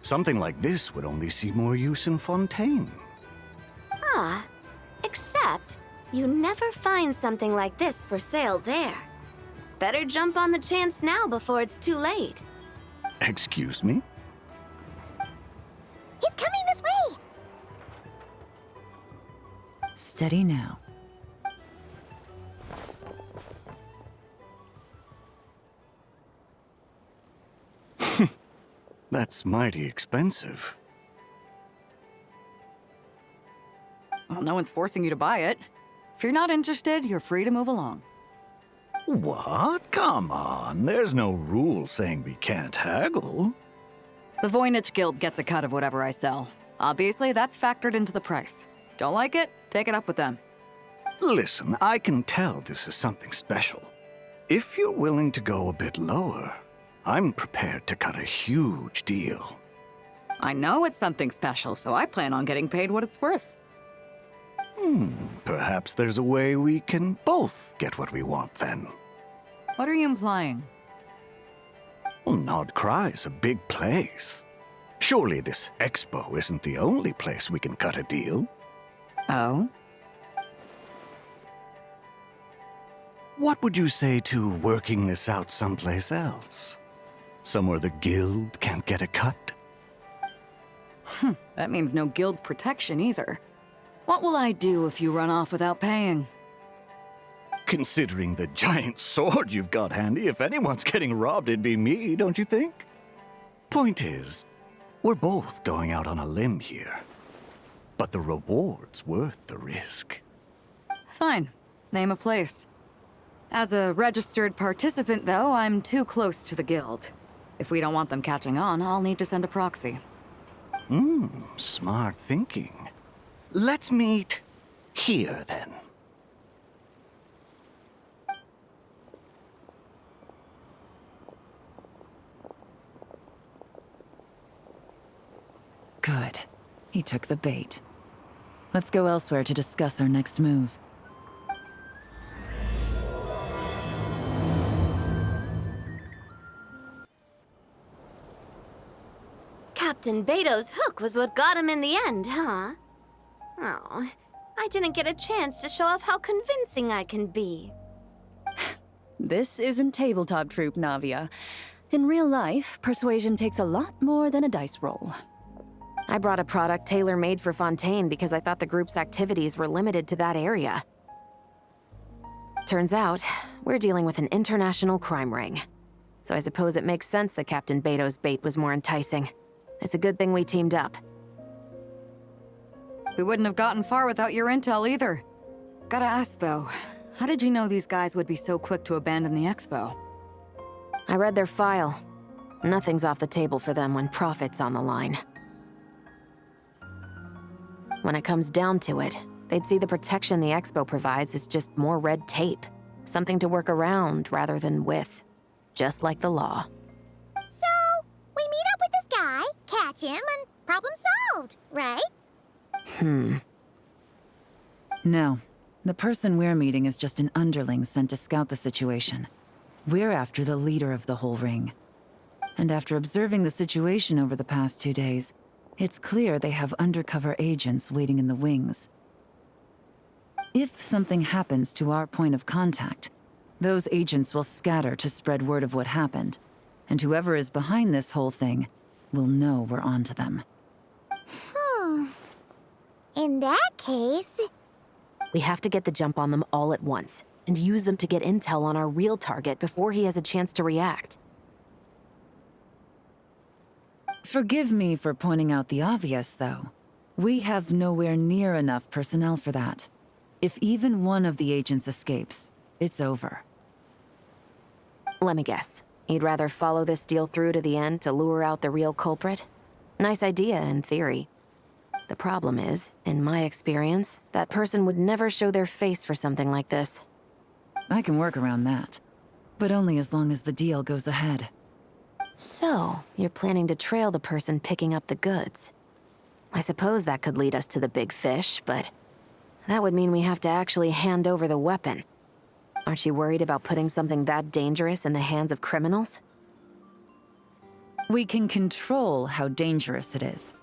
Something like this would only see more use in Fontaine. Ah, except you never find something like this for sale there. Better jump on the chance now before it's too late. Excuse me? He's coming this way! Steady now. That's mighty expensive. Well, no one's forcing you to buy it. If you're not interested, you're free to move along. What? Come on, there's no rule saying we can't haggle. The Voynich Guild gets a cut of whatever I sell. Obviously, that's factored into the price. Don't like it? Take it up with them. Listen, I can tell this is something special. If you're willing to go a bit lower, I'm prepared to cut a huge deal. I know it's something special, so I plan on getting paid what it's worth. Perhaps there's a way we can both get what we want then. What are you implying? Well, Nod Cry's a big place. Surely this expo isn't the only place we can cut a deal. Oh? What would you say to working this out someplace else? Somewhere the guild can't get a cut? That means no guild protection either. What will I do if you run off without paying? Considering the giant sword you've got handy, if anyone's getting robbed, it'd be me, don't you think? Point is, we're both going out on a limb here. But the reward's worth the risk. Fine. Name a place. As a registered participant, though, I'm too close to the guild. If we don't want them catching on, I'll need to send a proxy. Smart thinking. Let's meet here, then. Good. He took the bait. Let's go elsewhere to discuss our next move. Captain Beto's hook was what got him in the end, huh? Oh, I didn't get a chance to show off how convincing I can be. This isn't tabletop troop, Navia. In real life, persuasion takes a lot more than a dice roll. I brought a product tailor-made for Fontaine because I thought the group's activities were limited to that area. Turns out, we're dealing with an international crime ring. So I suppose it makes sense that Captain Beto's bait was more enticing. It's a good thing we teamed up. We wouldn't have gotten far without your intel either. Gotta ask, though, how did you know these guys would be so quick to abandon the expo? I read their file. Nothing's off the table for them when profit's on the line. When it comes down to it, they'd see the protection the Expo provides as just more red tape. Something to work around rather than with. Just like the law. So, we meet up with this guy, catch him, and problem solved, right? No. The person we're meeting is just an underling sent to scout the situation. We're after the leader of the whole ring. And after observing the situation over the past 2 days, it's clear they have undercover agents waiting in the wings. If something happens to our point of contact, those agents will scatter to spread word of what happened, and whoever is behind this whole thing will know we're onto them. In that case... We have to get the jump on them all at once, and use them to get intel on our real target before he has a chance to react. Forgive me for pointing out the obvious, though. We have nowhere near enough personnel for that. If even one of the agents escapes, it's over. Let me guess. You'd rather follow this deal through to the end to lure out the real culprit? Nice idea, in theory. The problem is, in my experience, that person would never show their face for something like this. I can work around that. But only as long as the deal goes ahead. So, you're planning to trail the person picking up the goods. I suppose that could lead us to the big fish, but that would mean we have to actually hand over the weapon. Aren't you worried about putting something that dangerous in the hands of criminals? We can control how dangerous it is.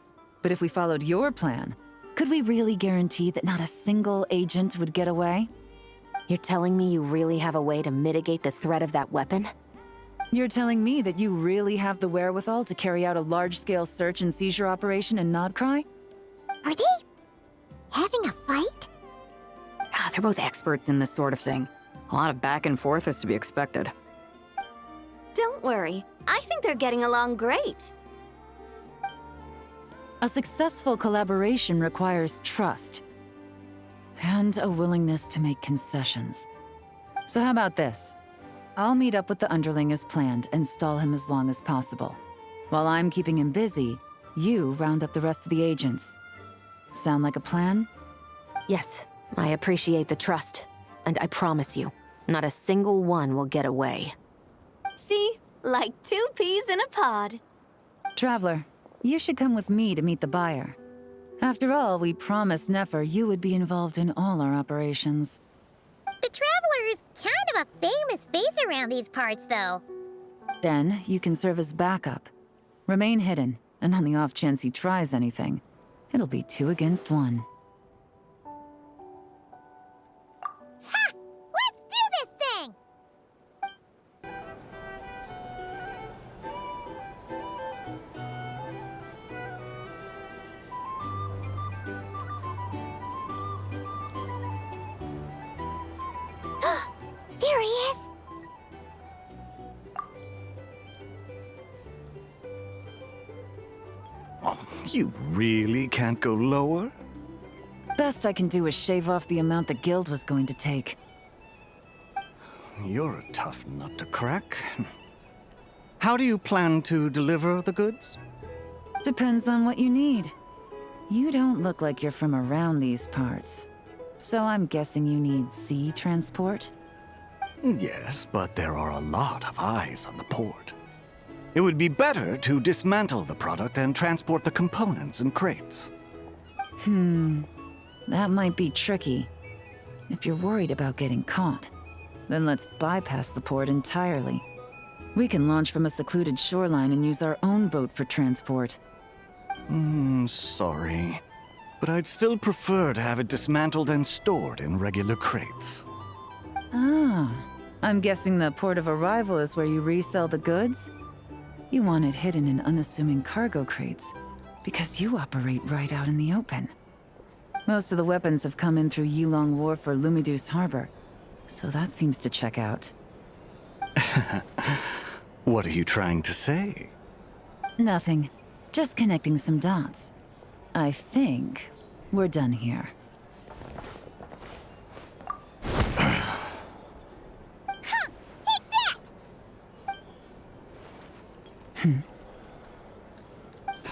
But if we followed your plan, could we really guarantee that not a single agent would get away? You're telling me you really have a way to mitigate the threat of that weapon? You're telling me that you really have the wherewithal to carry out a large-scale search and seizure operation in Nodcry? Are they having a fight? They're both experts in this sort of thing. A lot of back and forth is to be expected. Don't worry. I think they're getting along great. A successful collaboration requires trust. And a willingness to make concessions. So how about this? I'll meet up with the underling as planned and stall him as long as possible. While I'm keeping him busy, you round up the rest of the agents. Sound like a plan? Yes, I appreciate the trust. And I promise you, not a single one will get away. See? Like 2 peas in a pod. Traveler, you should come with me to meet the buyer. After all, we promised Nefer you would be involved in all our operations. The Traveler is kind of a famous face around these parts, though. Then, you can serve as backup. Remain hidden, and on the off chance he tries anything, it'll be 2 against 1. Ha! Let's do this thing! There he is! Oh, you really can't go lower? Best I can do is shave off the amount the guild was going to take. You're a tough nut to crack. How do you plan to deliver the goods? Depends on what you need. You don't look like you're from around these parts. So I'm guessing you need sea transport? Yes, but there are a lot of eyes on the port. It would be better to dismantle the product and transport the components in crates. That might be tricky. If you're worried about getting caught, then let's bypass the port entirely. We can launch from a secluded shoreline and use our own boat for transport. Sorry. But I'd still prefer to have it dismantled and stored in regular crates. Ah, I'm guessing the port of arrival is where you resell the goods? You want it hidden in unassuming cargo crates, because you operate right out in the open. Most of the weapons have come in through Yilong Wharf or Lumidus Harbor, so that seems to check out. What are you trying to say? Nothing. Just connecting some dots. I think we're done here. Take that!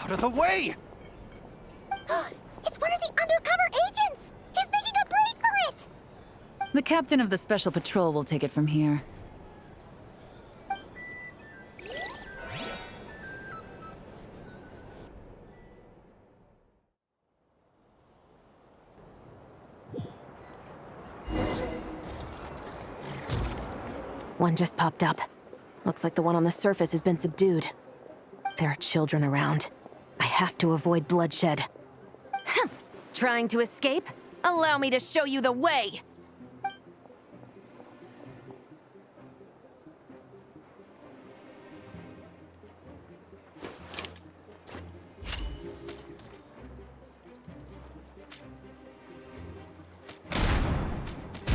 Out of the way! It's one of the undercover agents! He's making a break for it! The captain of the Special Patrol will take it from here. One just popped up. Looks like the one on the surface has been subdued. There are children around. I have to avoid bloodshed. Trying to escape? Allow me to show you the way!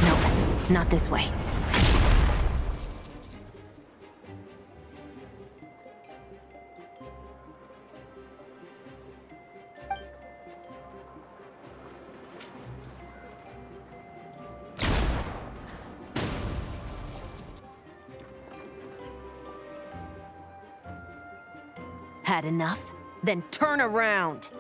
Nope, not this way. Had enough? Then turn around!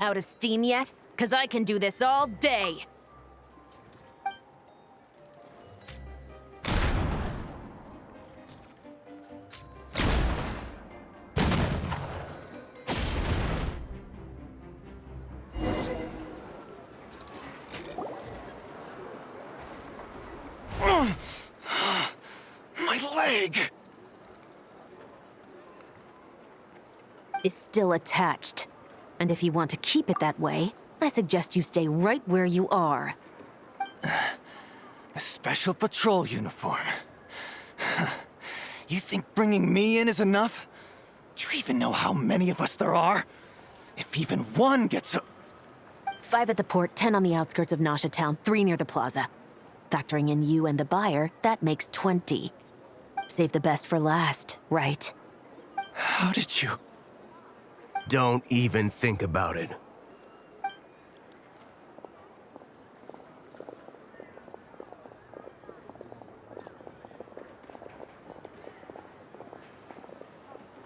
Out of steam yet? 'Cause I can do this all day! My leg! Is still attached. And if you want to keep it that way, I suggest you stay right where you are. A special patrol uniform. You think bringing me in is enough? Do you even know how many of us there are? If even one gets a... 5 at the port, 10 on the outskirts of Nasha Town, 3 near the plaza. Factoring in you and the buyer, that makes 20. Save the best for last, right? How did you... Don't even think about it.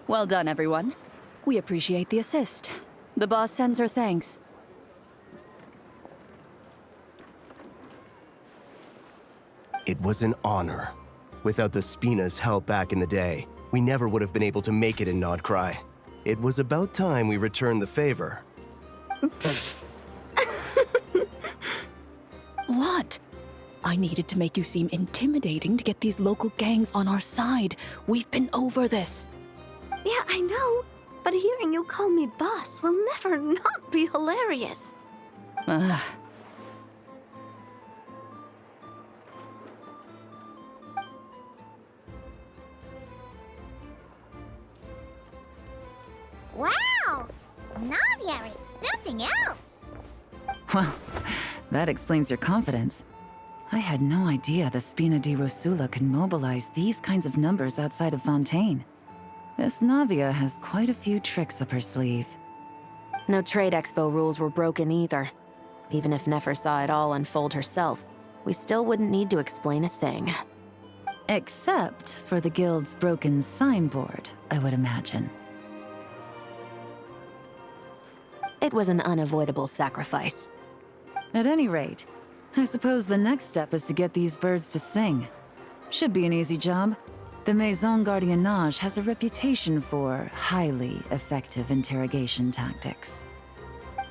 Well done, everyone. We appreciate the assist. The boss sends her thanks. It was an honor. Without the Spina's help back in the day, we never would have been able to make it in Nodcry. It was about time we returned the favor. What? I needed to make you seem intimidating to get these local gangs on our side. We've been over this. Yeah, I know. But hearing you call me boss will never not be hilarious. Ugh. Wow! Navia is something else! Well, that explains your confidence. I had no idea the Spina di Rosula could mobilize these kinds of numbers outside of Fontaine. This Navia has quite a few tricks up her sleeve. No trade expo rules were broken either. Even if Nefer saw it all unfold herself, we still wouldn't need to explain a thing. Except for the guild's broken signboard, I would imagine. It was an unavoidable sacrifice. At any rate, I suppose the next step is to get these birds to sing. Should be an easy job. The Maison Gardiennage has a reputation for highly effective interrogation tactics.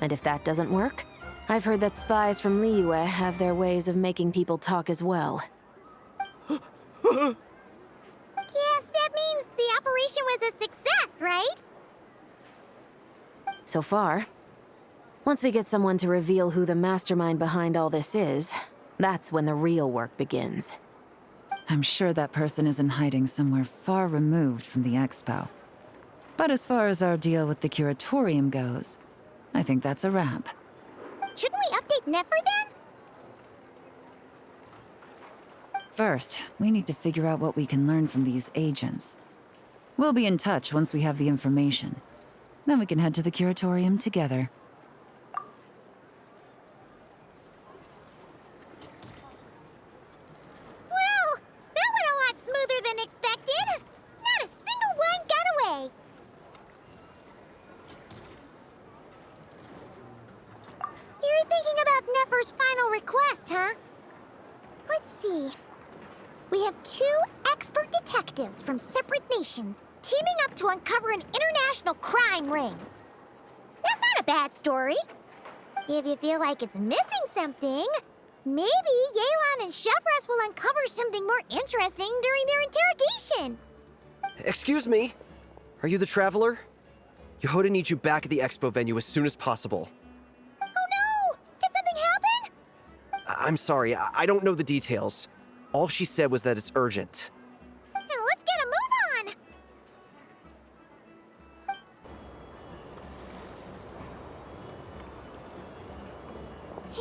And if that doesn't work, I've heard that spies from Liyue have their ways of making people talk as well. Yes, that means the operation was a success, right? So far. Once we get someone to reveal who the mastermind behind all this is, that's when the real work begins. I'm sure that person is in hiding somewhere far removed from the expo. But as far as our deal with the curatorium goes, I think that's a wrap. Shouldn't we update Nefer then? First, we need to figure out what we can learn from these agents. We'll be in touch once we have the information. Then we can head to the curatorium together. Zephyr's final request, huh? Let's see. We have 2 expert detectives from separate nations teaming up to uncover an international crime ring. That's not a bad story. If you feel like it's missing something, maybe Yelan and Shevras will uncover something more interesting during their interrogation. Excuse me? Are you the Traveler? Yehoda needs you back at the expo venue as soon as possible. Oh no! Did something happen? I'm sorry, I don't know the details. All she said was that it's urgent. Now let's get a move on!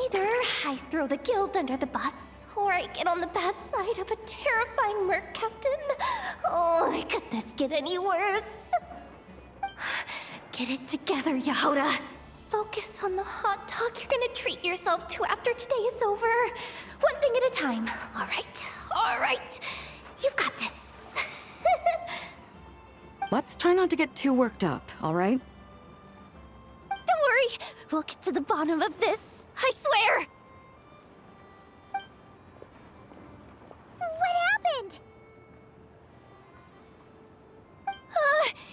Either I throw the guild under the bus, or I get on the bad side of a terrifying merc captain. Oh, could this get any worse? Get it together, Yehoda. Focus on the hot dog you're gonna treat yourself to after today is over. One thing at a time. All right. You've got this. Let's try not to get too worked up, all right? Don't worry, we'll get to the bottom of this. I swear. What happened?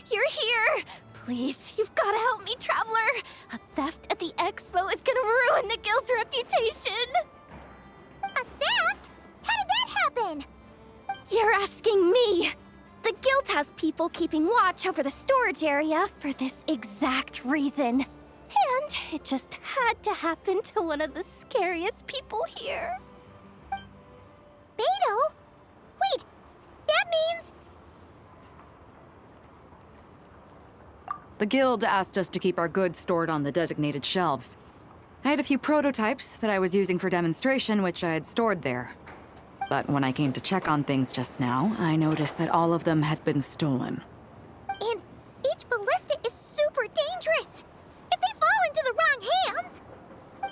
You're here. Please, you've got to help me, Traveler. A theft at the expo is gonna ruin the guild's reputation. A theft? How did that happen? You're asking me. The guild has people keeping watch over the storage area for this exact reason. And it just had to happen to one of the scariest people here. Beidou? Wait, that means... The guild asked us to keep our goods stored on the designated shelves. I had a few prototypes that I was using for demonstration, which I had stored there. But when I came to check on things just now, I noticed that all of them had been stolen. And each ballista is super dangerous. If they fall into the wrong hands...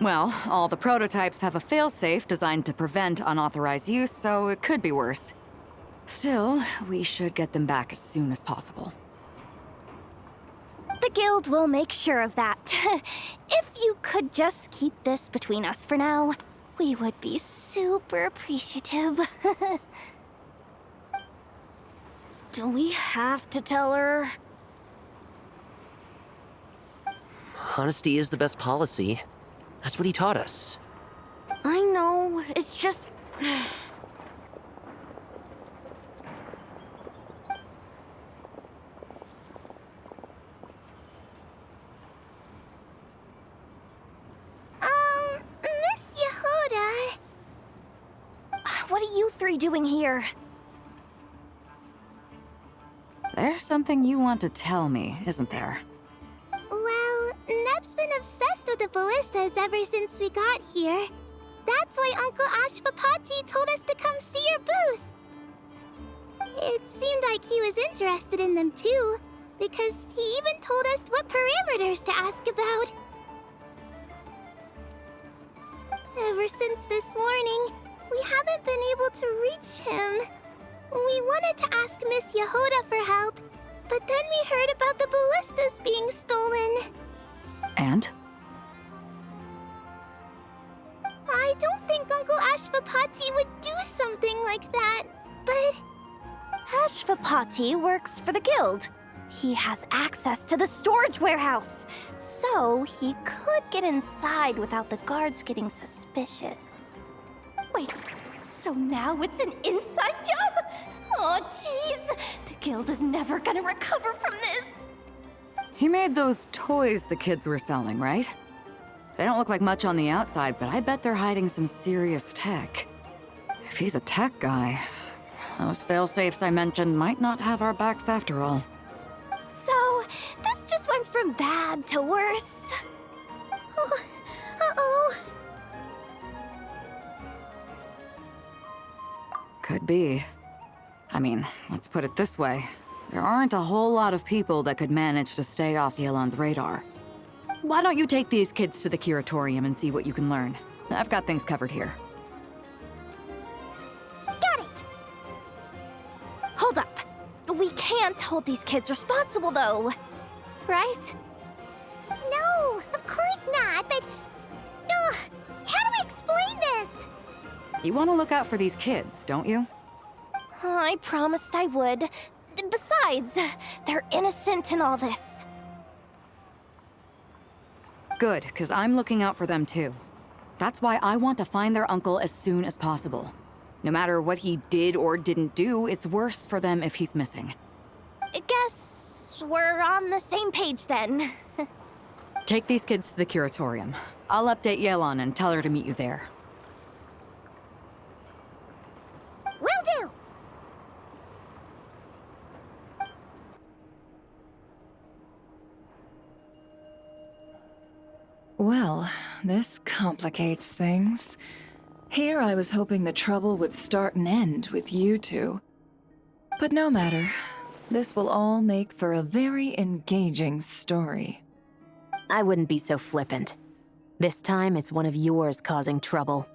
Well, all the prototypes have a failsafe designed to prevent unauthorized use, so it could be worse. Still, we should get them back as soon as possible. The guild will make sure of that. If you could just keep this between us for now, we would be super appreciative. Do we have to tell her? Honesty is the best policy. That's what he taught us. I know, it's just... Miss Yehoda... What are you 3 doing here? There's something you want to tell me, isn't there? Well, Neb's been obsessed with the ballistas ever since we got here. That's why Uncle Ashvapati told us to come see your booth. It seemed like he was interested in them too, because he even told us what parameters to ask about. Ever since this morning, we haven't been able to reach him. We wanted to ask Miss Yehoda for help, but then we heard about the ballistas being stolen. And? I don't think Uncle Ashvapati would do something like that, but... Ashvapati works for the guild. He has access to the storage warehouse, so he could get inside without the guards getting suspicious. Wait, so now it's an inside job? Oh, jeez. The guild is never gonna recover from this. He made those toys the kids were selling, right? They don't look like much on the outside, but I bet they're hiding some serious tech. If he's a tech guy, those fail-safes I mentioned might not have our backs after all. So, this just went from bad to worse. Oh, uh-oh. Could be. I mean, let's put it this way. There aren't a whole lot of people that could manage to stay off Yelan's radar. Why don't you take these kids to the curatorium and see what you can learn? I've got things covered here. Got it! Hold up. We can't hold these kids responsible, though. Right? No, of course not, but... how do this! You want to look out for these kids, don't you? I promised I would. Besides, they're innocent in all this. Good, because I'm looking out for them too. That's why I want to find their uncle as soon as possible. No matter what he did or didn't do, it's worse for them if he's missing. Guess we're on the same page then. Take these kids to the curatorium. I'll update Yelan and tell her to meet you there. Will do! Well, this complicates things. Here I was hoping the trouble would start and end with you two. But no matter. This will all make for a very engaging story. I wouldn't be so flippant. This time, it's one of yours causing trouble.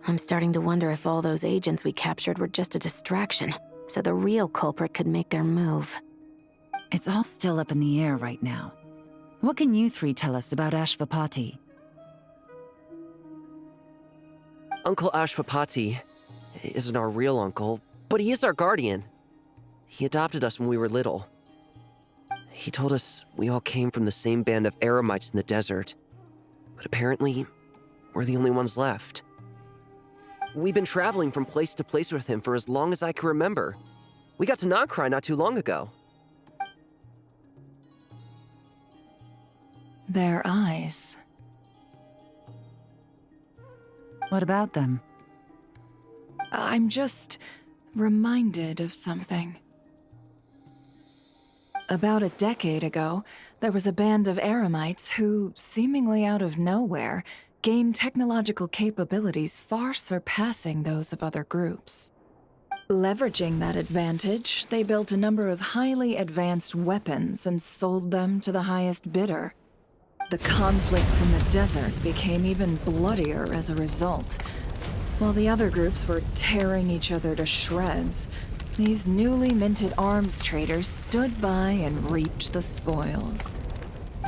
I'm starting to wonder if all those agents we captured were just a distraction, so the real culprit could make their move. It's all still up in the air right now. What can you three tell us about Ashvapati? Uncle Ashvapati isn't our real uncle, but he is our guardian. He adopted us when we were little. He told us we all came from the same band of eremites in the desert, but apparently, we're the only ones left. We've been traveling from place to place with him for as long as I can remember. We got to Nagcry not too long ago. Their eyes. What about them? I'm just reminded of something. About a decade ago, there was a band of eremites who, seemingly out of nowhere, gained technological capabilities far surpassing those of other groups. Leveraging that advantage, they built a number of highly advanced weapons and sold them to the highest bidder. The conflicts in the desert became even bloodier as a result. While the other groups were tearing each other to shreds, these newly minted arms traders stood by and reaped the spoils.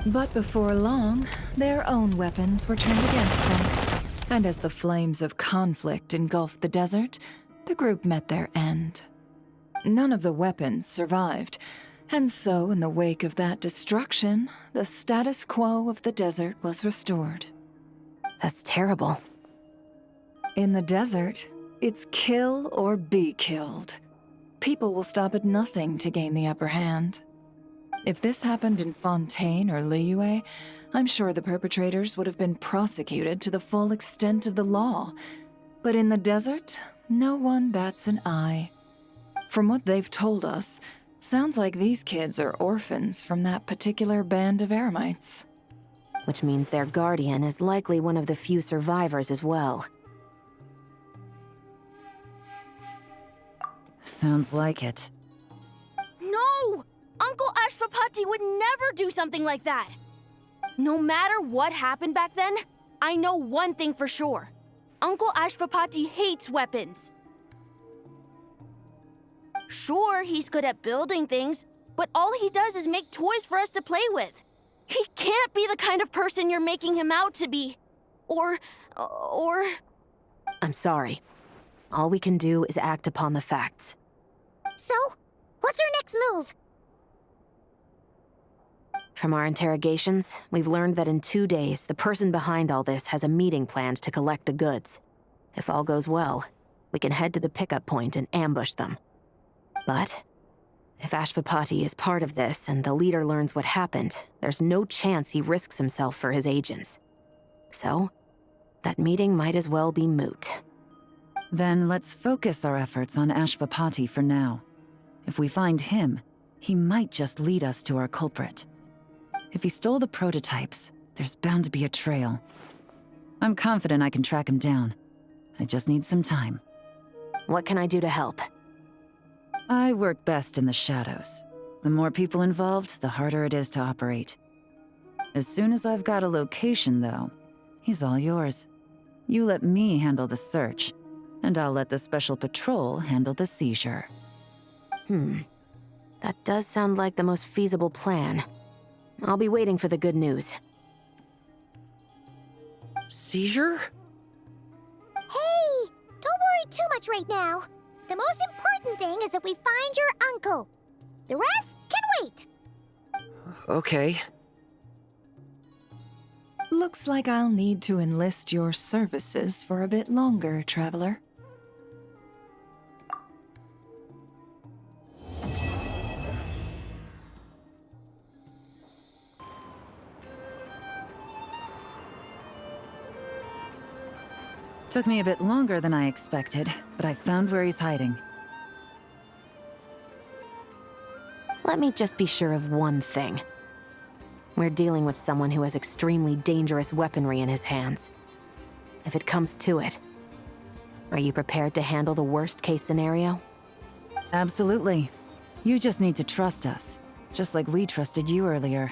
But before long, their own weapons were turned against them. And as the flames of conflict engulfed the desert, the group met their end. None of the weapons survived, and so in the wake of that destruction, the status quo of the desert was restored. That's terrible. In the desert, it's kill or be killed. People will stop at nothing to gain the upper hand. If this happened in Fontaine or Liyue, I'm sure the perpetrators would have been prosecuted to the full extent of the law. But in the desert, no one bats an eye. From what they've told us, sounds like these kids are orphans from that particular band of eremites. Which means their guardian is likely one of the few survivors as well. Sounds like it. No! Uncle Ashvapati would never do something like that! No matter what happened back then, I know one thing for sure. Uncle Ashvapati hates weapons. Sure, he's good at building things, but all he does is make toys for us to play with. He can't be the kind of person you're making him out to be. Or... I'm sorry. All we can do is act upon the facts. So, what's our next move? From our interrogations, we've learned that in 2 days, the person behind all this has a meeting planned to collect the goods. If all goes well, we can head to the pickup point and ambush them. But if Ashvapati is part of this and the leader learns what happened, there's no chance he risks himself for his agents. So, that meeting might as well be moot. Then let's focus our efforts on Ashvapati for now. If we find him, he might just lead us to our culprit. If he stole the prototypes, there's bound to be a trail. I'm confident I can track him down. I just need some time. What can I do to help? I work best in the shadows. The more people involved, the harder it is to operate. As soon as I've got a location, though, he's all yours. You let me handle the search, and I'll let the Special Patrol handle the seizure. That does sound like the most feasible plan. I'll be waiting for the good news. Seizure? too much right now. The most important thing is that we find your uncle. The rest can wait. Okay. Looks like I'll need to enlist your services for a bit longer, Traveler. Took me a bit longer than I expected, but I found where he's hiding. Let me just be sure of one thing. We're dealing with someone who has extremely dangerous weaponry in his hands. If it comes to it, are you prepared to handle the worst-case scenario? Absolutely. You just need to trust us, just like we trusted you earlier.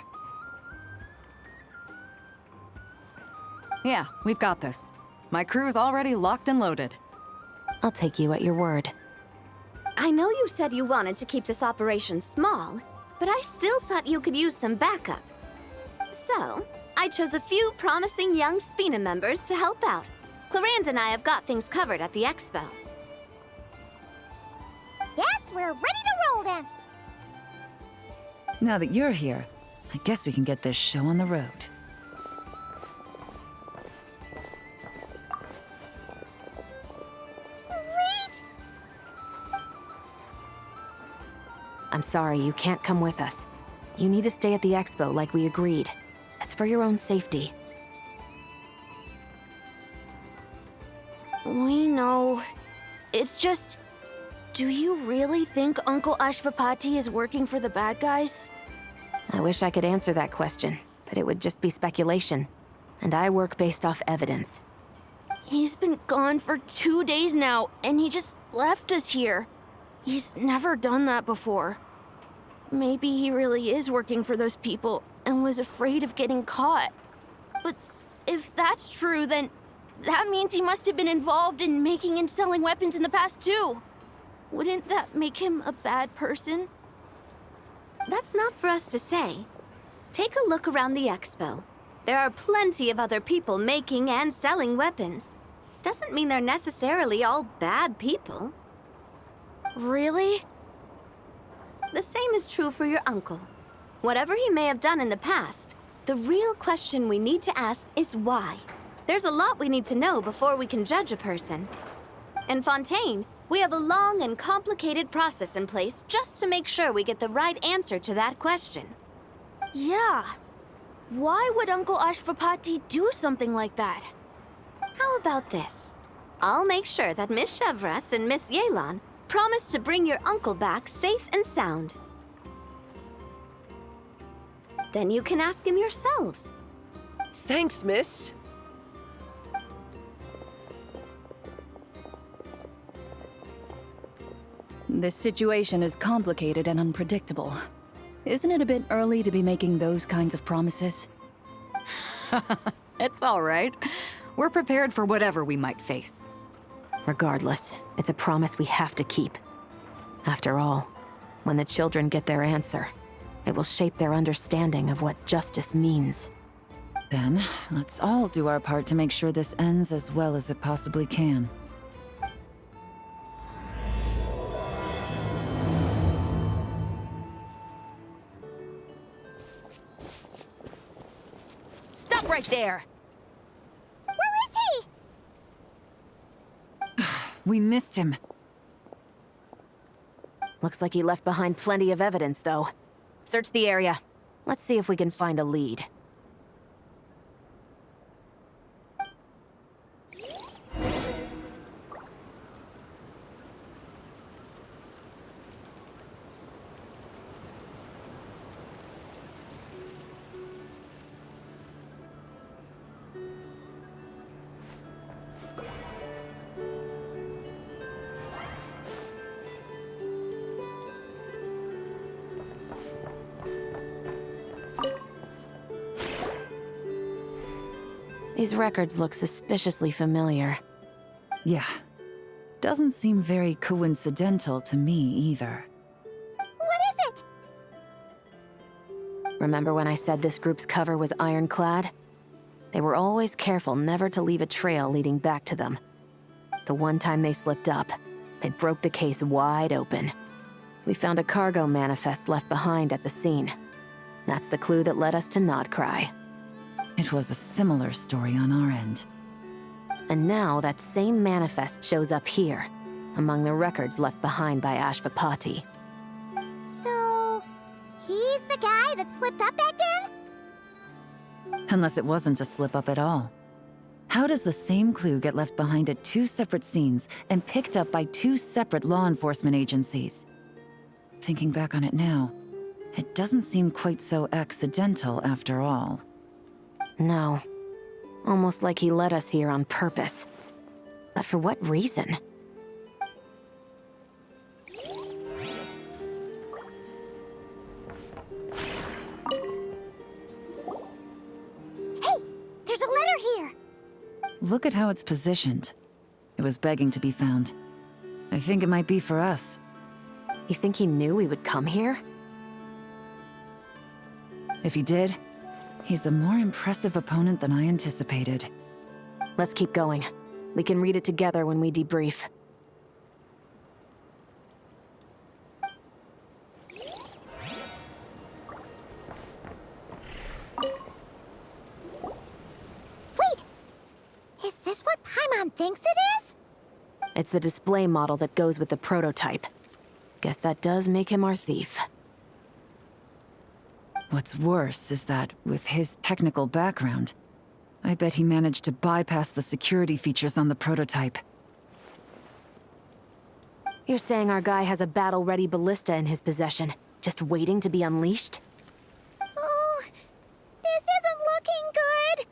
Yeah, we've got this. My crew's already locked and loaded. I'll take you at your word. I know you said you wanted to keep this operation small, but I still thought you could use some backup. So, I chose a few promising young Spina members to help out. Clarande and I have got things covered at the expo. Yes, we're ready to roll then. Now that you're here, I guess we can get this show on the road. Wait! I'm sorry, you can't come with us. You need to stay at the expo like we agreed. It's for your own safety. We know. It's just... Do you really think Uncle Ashvapati is working for the bad guys? I wish I could answer that question, but it would just be speculation. And I work based off evidence. He's been gone for 2 days now, and he just left us here. He's never done that before. Maybe he really is working for those people and was afraid of getting caught. But if that's true, then that means he must have been involved in making and selling weapons in the past too. Wouldn't that make him a bad person? That's not for us to say. Take a look around the expo. There are plenty of other people making and selling weapons. Doesn't mean they're necessarily all bad people. Really? The same is true for your uncle. Whatever he may have done in the past, the real question we need to ask is why. There's a lot we need to know before we can judge a person. In Fontaine, we have a long and complicated process in place just to make sure we get the right answer to that question. Yeah. Why would Uncle Ashvapati do something like that? How about this? I'll make sure that Miss Chevras and Miss Yelan promise to bring your uncle back safe and sound. Then you can ask him yourselves. Thanks, miss. This situation is complicated and unpredictable. Isn't it a bit early to be making those kinds of promises? It's all right. We're prepared for whatever we might face. Regardless, it's a promise we have to keep. After all, when the children get their answer, it will shape their understanding of what justice means. Then, let's all do our part to make sure this ends as well as it possibly can. Stop right there! Where is he? We missed him. Looks like he left behind plenty of evidence, though. Search the area. Let's see if we can find a lead. These records look suspiciously familiar. Yeah. Doesn't seem very coincidental to me either. What is it? Remember when I said this group's cover was ironclad? They were always careful never to leave a trail leading back to them. The one time they slipped up, they broke the case wide open. We found a cargo manifest left behind at the scene. That's the clue that led us to Nodcry. It was a similar story on our end. And now that same manifest shows up here, among the records left behind by Ashvapati. So, he's the guy that slipped up back then? Unless it wasn't a slip-up at all. How does the same clue get left behind at two separate scenes and picked up by two separate law enforcement agencies? Thinking back on it now, it doesn't seem quite so accidental after all. No. Almost like he led us here on purpose. But for what reason? Hey! There's a letter here! Look at how it's positioned. It was begging to be found. I think it might be for us. You think he knew we would come here? If he did, he's a more impressive opponent than I anticipated. Let's keep going. We can read it together when we debrief. Wait! Is this what Paimon thinks it is? It's the display model that goes with the prototype. Guess that does make him our thief. What's worse is that, with his technical background, I bet he managed to bypass the security features on the prototype. You're saying our guy has a battle-ready ballista in his possession, just waiting to be unleashed? Oh, this isn't looking good!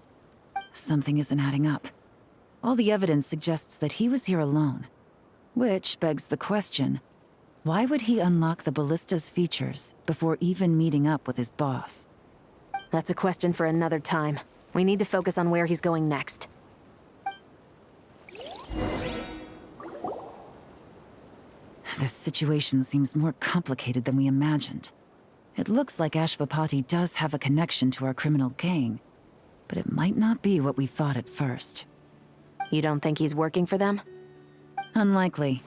Something isn't adding up. All the evidence suggests that he was here alone. Which begs the question, why would he unlock the ballista's features before even meeting up with his boss? That's a question for another time. We need to focus on where he's going next. This situation seems more complicated than we imagined. It looks like Ashvapati does have a connection to our criminal gang, but it might not be what we thought at first. You don't think he's working for them? Unlikely.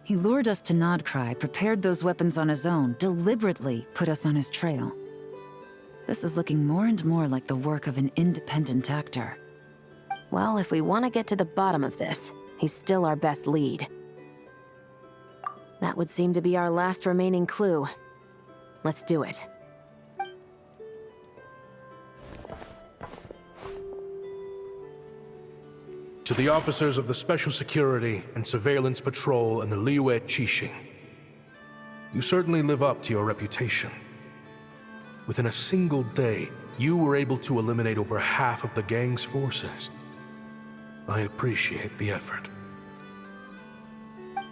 He lured us to Nodcry, prepared those weapons on his own, deliberately put us on his trail. This is looking more and more like the work of an independent actor. Well, if we want to get to the bottom of this, he's still our best lead. That would seem to be our last remaining clue. Let's do it. To the officers of the Special Security and Surveillance Patrol and the Liyue Qixing, you certainly live up to your reputation. Within a single day, you were able to eliminate over half of the gang's forces. I appreciate the effort.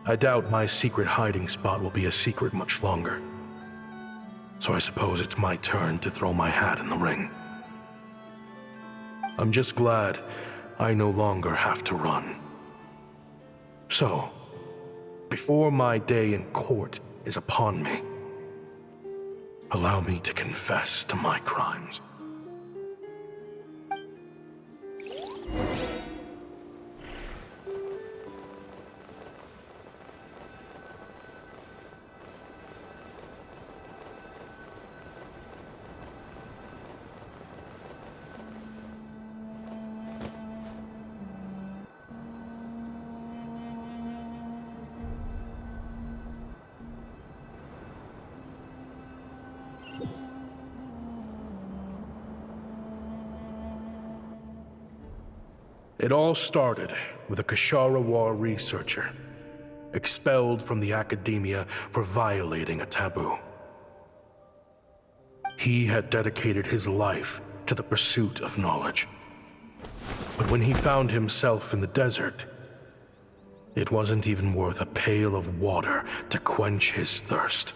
I doubt my secret hiding spot will be a secret much longer. So I suppose it's my turn to throw my hat in the ring. I'm just glad I no longer have to run. So, before my day in court is upon me, allow me to confess to my crimes. It all started with a Kashara War researcher, expelled from the academia for violating a taboo. He had dedicated his life to the pursuit of knowledge. But when he found himself in the desert, it wasn't even worth a pail of water to quench his thirst.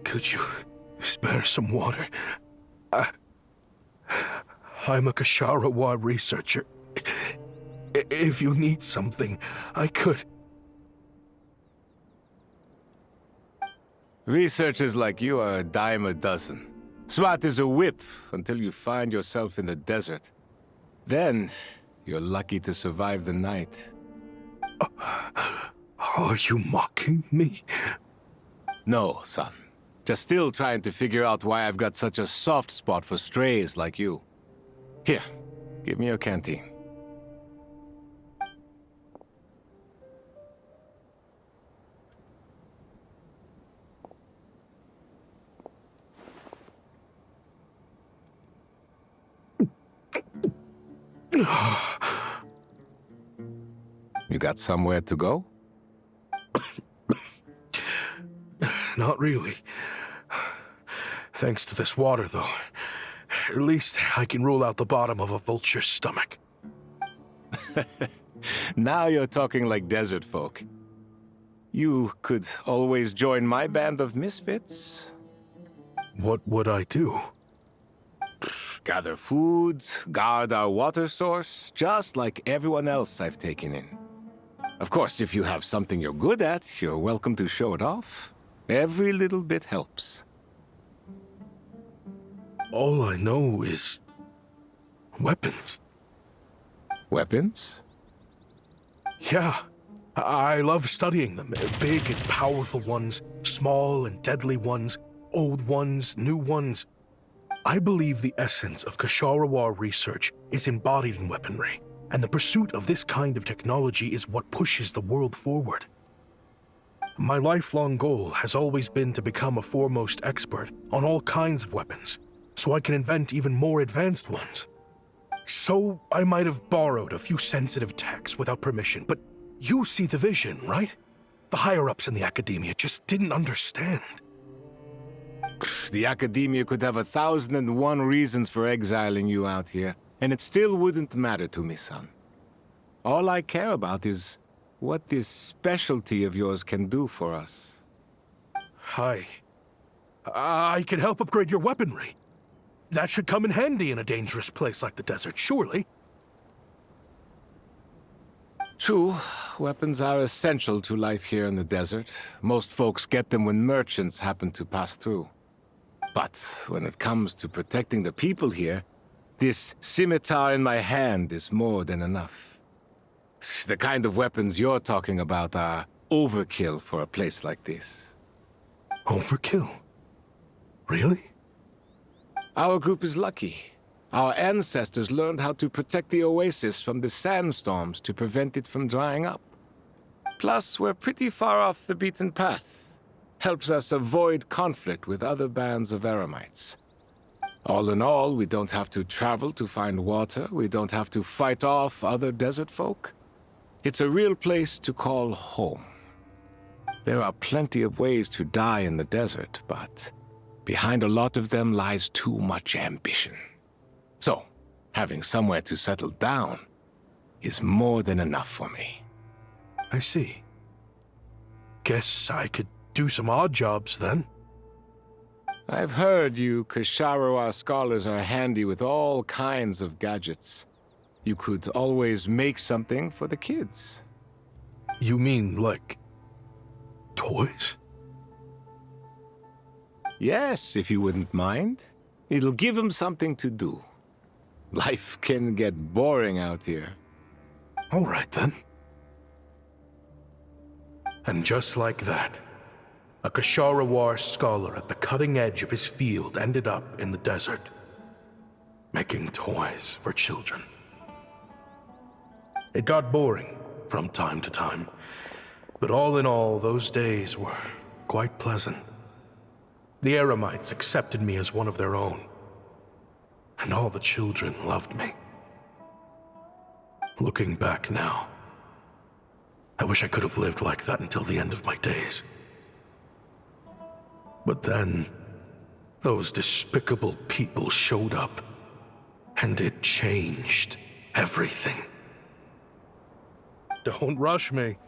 Could you spare some water? I'm a Kashara War researcher. If you need something, I could... Researchers like you are a dime a dozen. Smart as a whip until you find yourself in the desert. Then, you're lucky to survive the night. Are you mocking me? No, son. Just still trying to figure out why I've got such a soft spot for strays like you. Here, give me your canteen. You got somewhere to go? Not really. Thanks to this water, though. At least I can rule out the bottom of a vulture's stomach. Now you're talking like desert folk. You could always join my band of misfits. What would I do? Gather food, guard our water source, just like everyone else I've taken in. Of course, if you have something you're good at, you're welcome to show it off. Every little bit helps. All I know is weapons. Weapons? Yeah. I love studying them. Big and powerful ones, small and deadly ones, old ones, new ones. I believe the essence of Kshatriya research is embodied in weaponry, and the pursuit of this kind of technology is what pushes the world forward. My lifelong goal has always been to become a foremost expert on all kinds of weapons, so I can invent even more advanced ones. So I might have borrowed a few sensitive techs without permission, but you see the vision, right? The higher-ups in the academia just didn't understand. The academia could have 1,001 reasons for exiling you out here, and it still wouldn't matter to me, son. All I care about is what this specialty of yours can do for us. I can help upgrade your weaponry. That should come in handy in a dangerous place like the desert, surely. True, weapons are essential to life here in the desert. Most folks get them when merchants happen to pass through. But when it comes to protecting the people here, this scimitar in my hand is more than enough. The kind of weapons you're talking about are overkill for a place like this. Overkill? Really? Our group is lucky. Our ancestors learned how to protect the oasis from the sandstorms to prevent it from drying up. Plus, we're pretty far off the beaten path. Helps us avoid conflict with other bands of Eremites. All in all, we don't have to travel to find water, we don't have to fight off other desert folk. It's a real place to call home. There are plenty of ways to die in the desert, but behind a lot of them lies too much ambition. So, having somewhere to settle down is more than enough for me. I see. Guess I could do some odd jobs then. I've heard you Kshatriya scholars are handy with all kinds of gadgets. You could always make something for the kids. You mean, like, toys? Yes, if you wouldn't mind. It'll give them something to do. Life can get boring out here. All right, then. And just like that, a Kshatriya scholar at the cutting edge of his field ended up in the desert, making toys for children. It got boring from time to time, but all in all, those days were quite pleasant. The Eremites accepted me as one of their own, and all the children loved me. Looking back now, I wish I could have lived like that until the end of my days. But then, those despicable people showed up, and it changed everything. Don't rush me.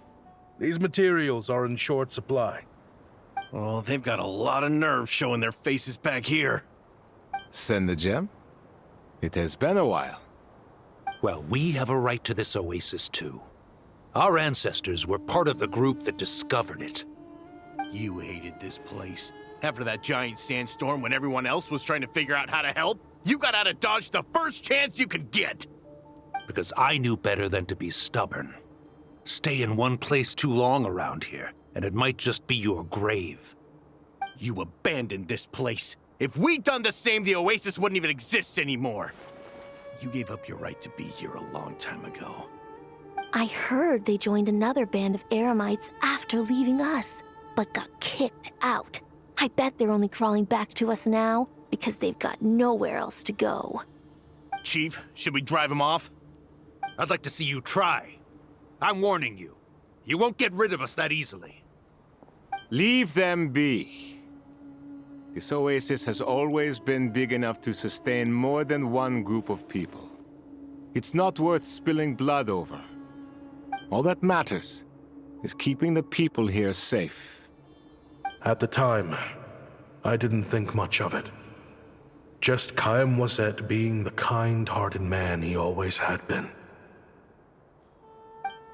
These materials are in short supply. Oh, they've got a lot of nerve showing their faces back here. Send the gem? It has been a while. Well, we have a right to this oasis too. Our ancestors were part of the group that discovered it. You hated this place. After that giant sandstorm when everyone else was trying to figure out how to help, you got out of Dodge the first chance you could get! Because I knew better than to be stubborn. Stay in one place too long around here, and it might just be your grave. You abandoned this place. If we'd done the same, the Oasis wouldn't even exist anymore. You gave up your right to be here a long time ago. I heard they joined another band of Eremites after leaving us, but got kicked out. I bet they're only crawling back to us now because they've got nowhere else to go. Chief, should we drive him off? I'd like to see you try. I'm warning you. You won't get rid of us that easily. Leave them be. This oasis has always been big enough to sustain more than one group of people. It's not worth spilling blood over. All that matters is keeping the people here safe. At the time, I didn't think much of it. Just Chaim Wazet being the kind-hearted man he always had been.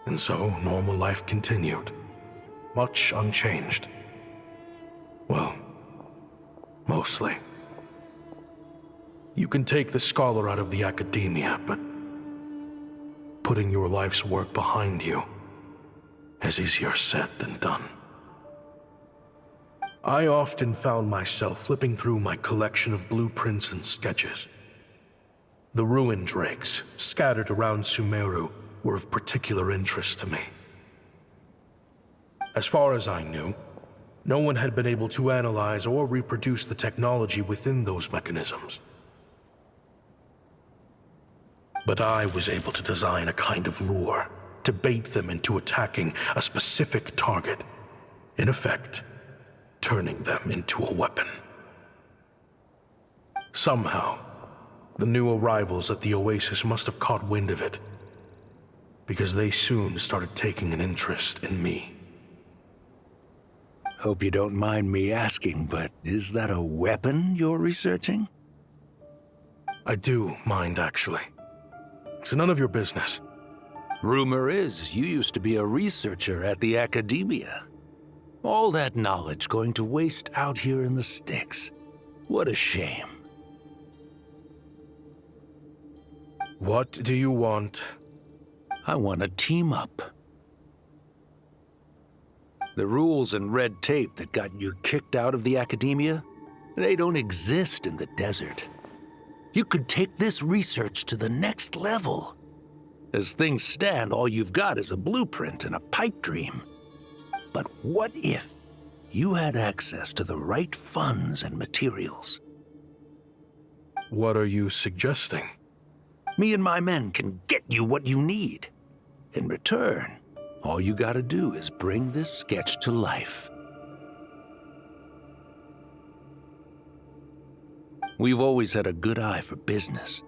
And so, normal life continued, much unchanged. Well, mostly. You can take the scholar out of the academia, but putting your life's work behind you is easier said than done. I often found myself flipping through my collection of blueprints and sketches. The ruin drakes scattered around Sumeru were of particular interest to me. As far as I knew, no one had been able to analyze or reproduce the technology within those mechanisms. But I was able to design a kind of lure to bait them into attacking a specific target, in effect, turning them into a weapon. Somehow, the new arrivals at the Oasis must have caught wind of it, because they soon started taking an interest in me. Hope you don't mind me asking, but is that a weapon you're researching? I do mind, actually. It's none of your business. Rumor is you used to be a researcher at the academia. All that knowledge going to waste out here in the sticks. What a shame. What do you want? I want to team up. The rules and red tape that got you kicked out of the academia, they don't exist in the desert. You could take this research to the next level. As things stand, all you've got is a blueprint and a pipe dream. But what if you had access to the right funds and materials? What are you suggesting? Me and my men can get you what you need. In return, all you gotta do is bring this sketch to life. We've always had a good eye for business.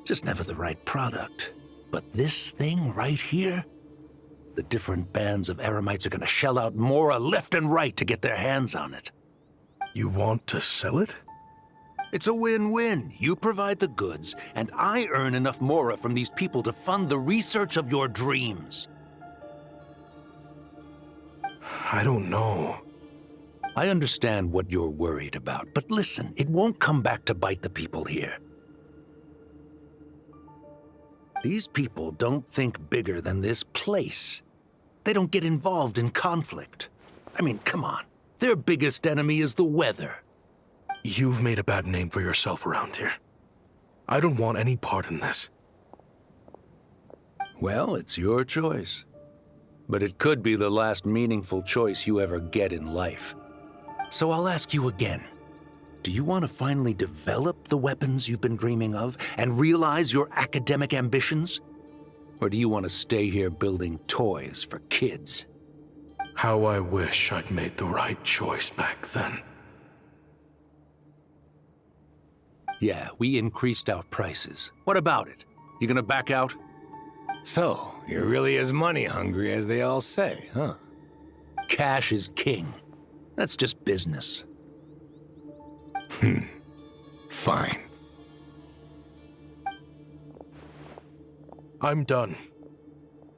Just never the right product. But this thing right here, the different bands of Eremites are gonna shell out Mora left and right to get their hands on it. You want to sell it? It's a win-win. You provide the goods, and I earn enough Mora from these people to fund the research of your dreams. I don't know. I understand what you're worried about, but listen, it won't come back to bite the people here. These people don't think bigger than this place. They don't get involved in conflict. I mean, come on. Their biggest enemy is the weather. You've made a bad name for yourself around here. I don't want any part in this. Well, it's your choice. But it could be the last meaningful choice you ever get in life. So I'll ask you again. Do you want to finally develop the weapons you've been dreaming of and realize your academic ambitions? Or do you want to stay here building toys for kids? How I wish I'd made the right choice back then. Yeah, we increased our prices. What about it? You gonna back out? So, you're really as money hungry as they all say, huh? Cash is king. That's just business. Fine. I'm done.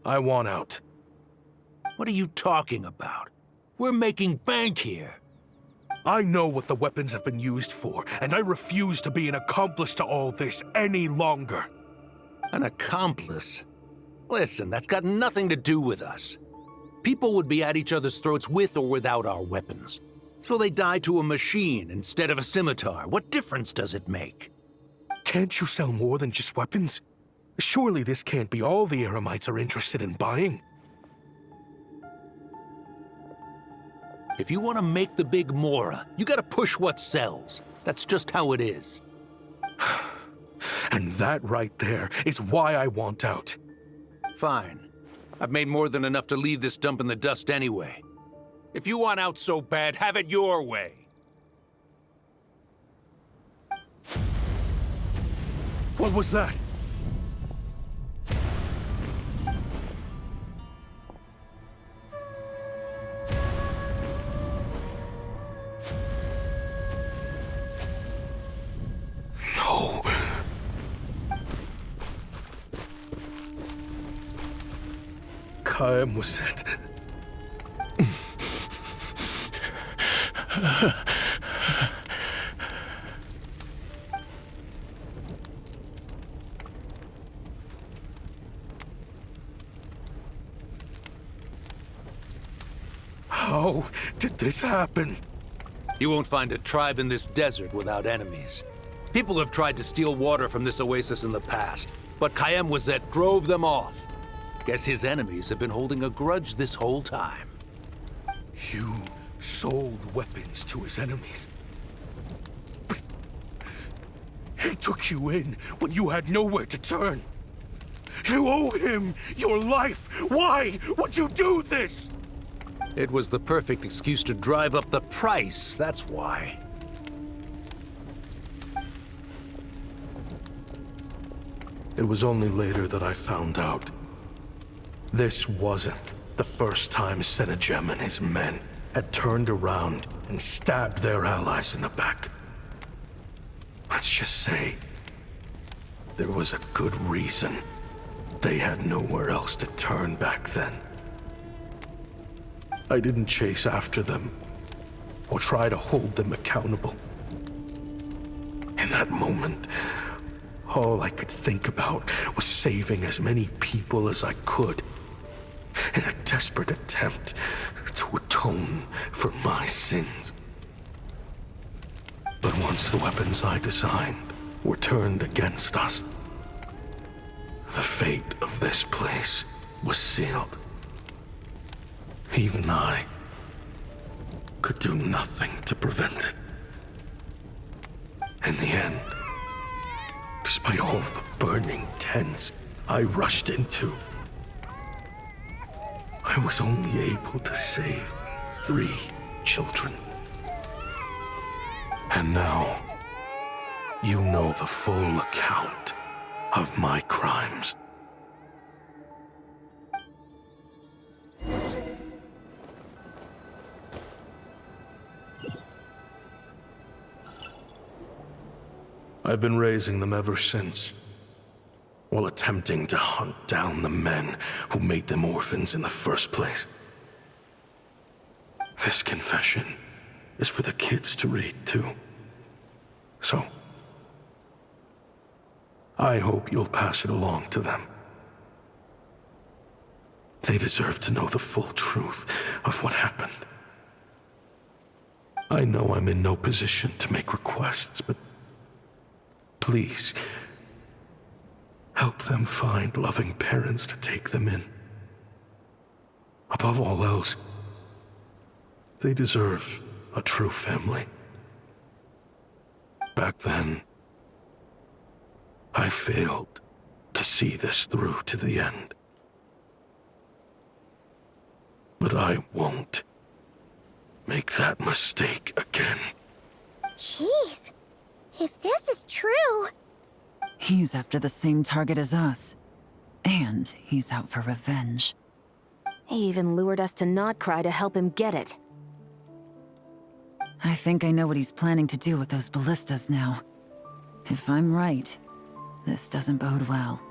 I want out. What are you talking about? We're making bank here. I know what the weapons have been used for, and I refuse to be an accomplice to all this any longer. An accomplice? Listen, that's got nothing to do with us. People would be at each other's throats with or without our weapons. So they die to a machine instead of a scimitar. What difference does it make? Can't you sell more than just weapons? Surely this can't be all the Eremites are interested in buying. If you want to make the big Mora, you gotta push what sells. That's just how it is. And that right there is why I want out. Fine. I've made more than enough to leave this dump in the dust anyway. If you want out so bad, have it your way. What was that? No. Kaem was it. How did this happen? You won't find a tribe in this desert without enemies. People have tried to steal water from this oasis in the past, but Kaem Wazet drove them off. Guess his enemies have been holding a grudge this whole time. You sold weapons to his enemies. But he took you in when you had nowhere to turn. You owe him your life. Why would you do this? It was the perfect excuse to drive up the price, that's why. It was only later that I found out. This wasn't the first time Senegem and his men had turned around and stabbed their allies in the back. Let's just say, there was a good reason they had nowhere else to turn back then. I didn't chase after them, or try to hold them accountable. In that moment, all I could think about was saving as many people as I could, in a desperate attempt to atone for my sins. But once the weapons I designed were turned against us, the fate of this place was sealed. Even I could do nothing to prevent it. In the end, despite all the burning tents I rushed into, I was only able to save 3 children. And now, you know the full account of my crimes. I've been raising them ever since, while attempting to hunt down the men who made them orphans in the first place. This confession is for the kids to read, too. So, I hope you'll pass it along to them. They deserve to know the full truth of what happened. I know I'm in no position to make requests, but please, help them find loving parents to take them in. Above all else, they deserve a true family. Back then, I failed to see this through to the end. But I won't make that mistake again. Jeez. If this is true... He's after the same target as us. And he's out for revenge. He even lured us to Notcry to help him get it. I think I know what he's planning to do with those ballistas now. If I'm right, this doesn't bode well.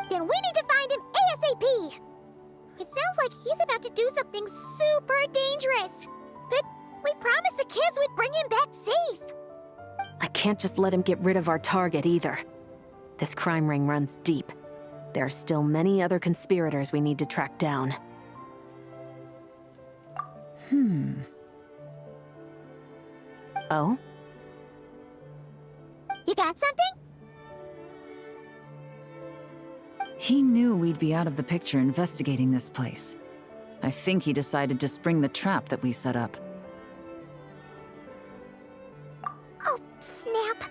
Then we need to find him ASAP! It sounds like he's about to do something super dangerous. But we promised the kids we'd bring him back safe. I can't just let him get rid of our target either. This crime ring runs deep. There are still many other conspirators we need to track down. Oh? You got something? He knew we'd be out of the picture investigating this place. I think he decided to spring the trap that we set up. Oh, snap.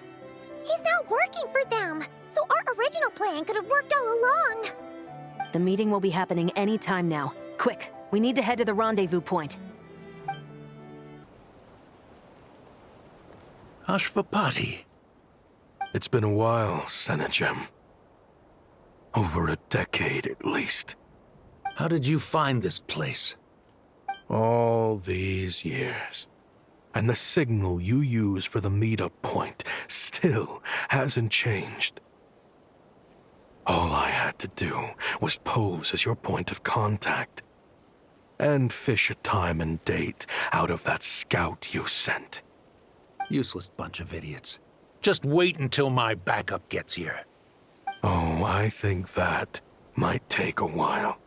He's not working for them. So our original plan could have worked all along. The meeting will be happening any time now. Quick, we need to head to the rendezvous point. Ashvapati. It's been a while, Senegem. Over a decade, at least. How did you find this place? All these years. And the signal you use for the meetup point still hasn't changed. All I had to do was pose as your point of contact. And fish a time and date out of that scout you sent. Useless bunch of idiots. Just wait until my backup gets here. Oh, I think that might take a while.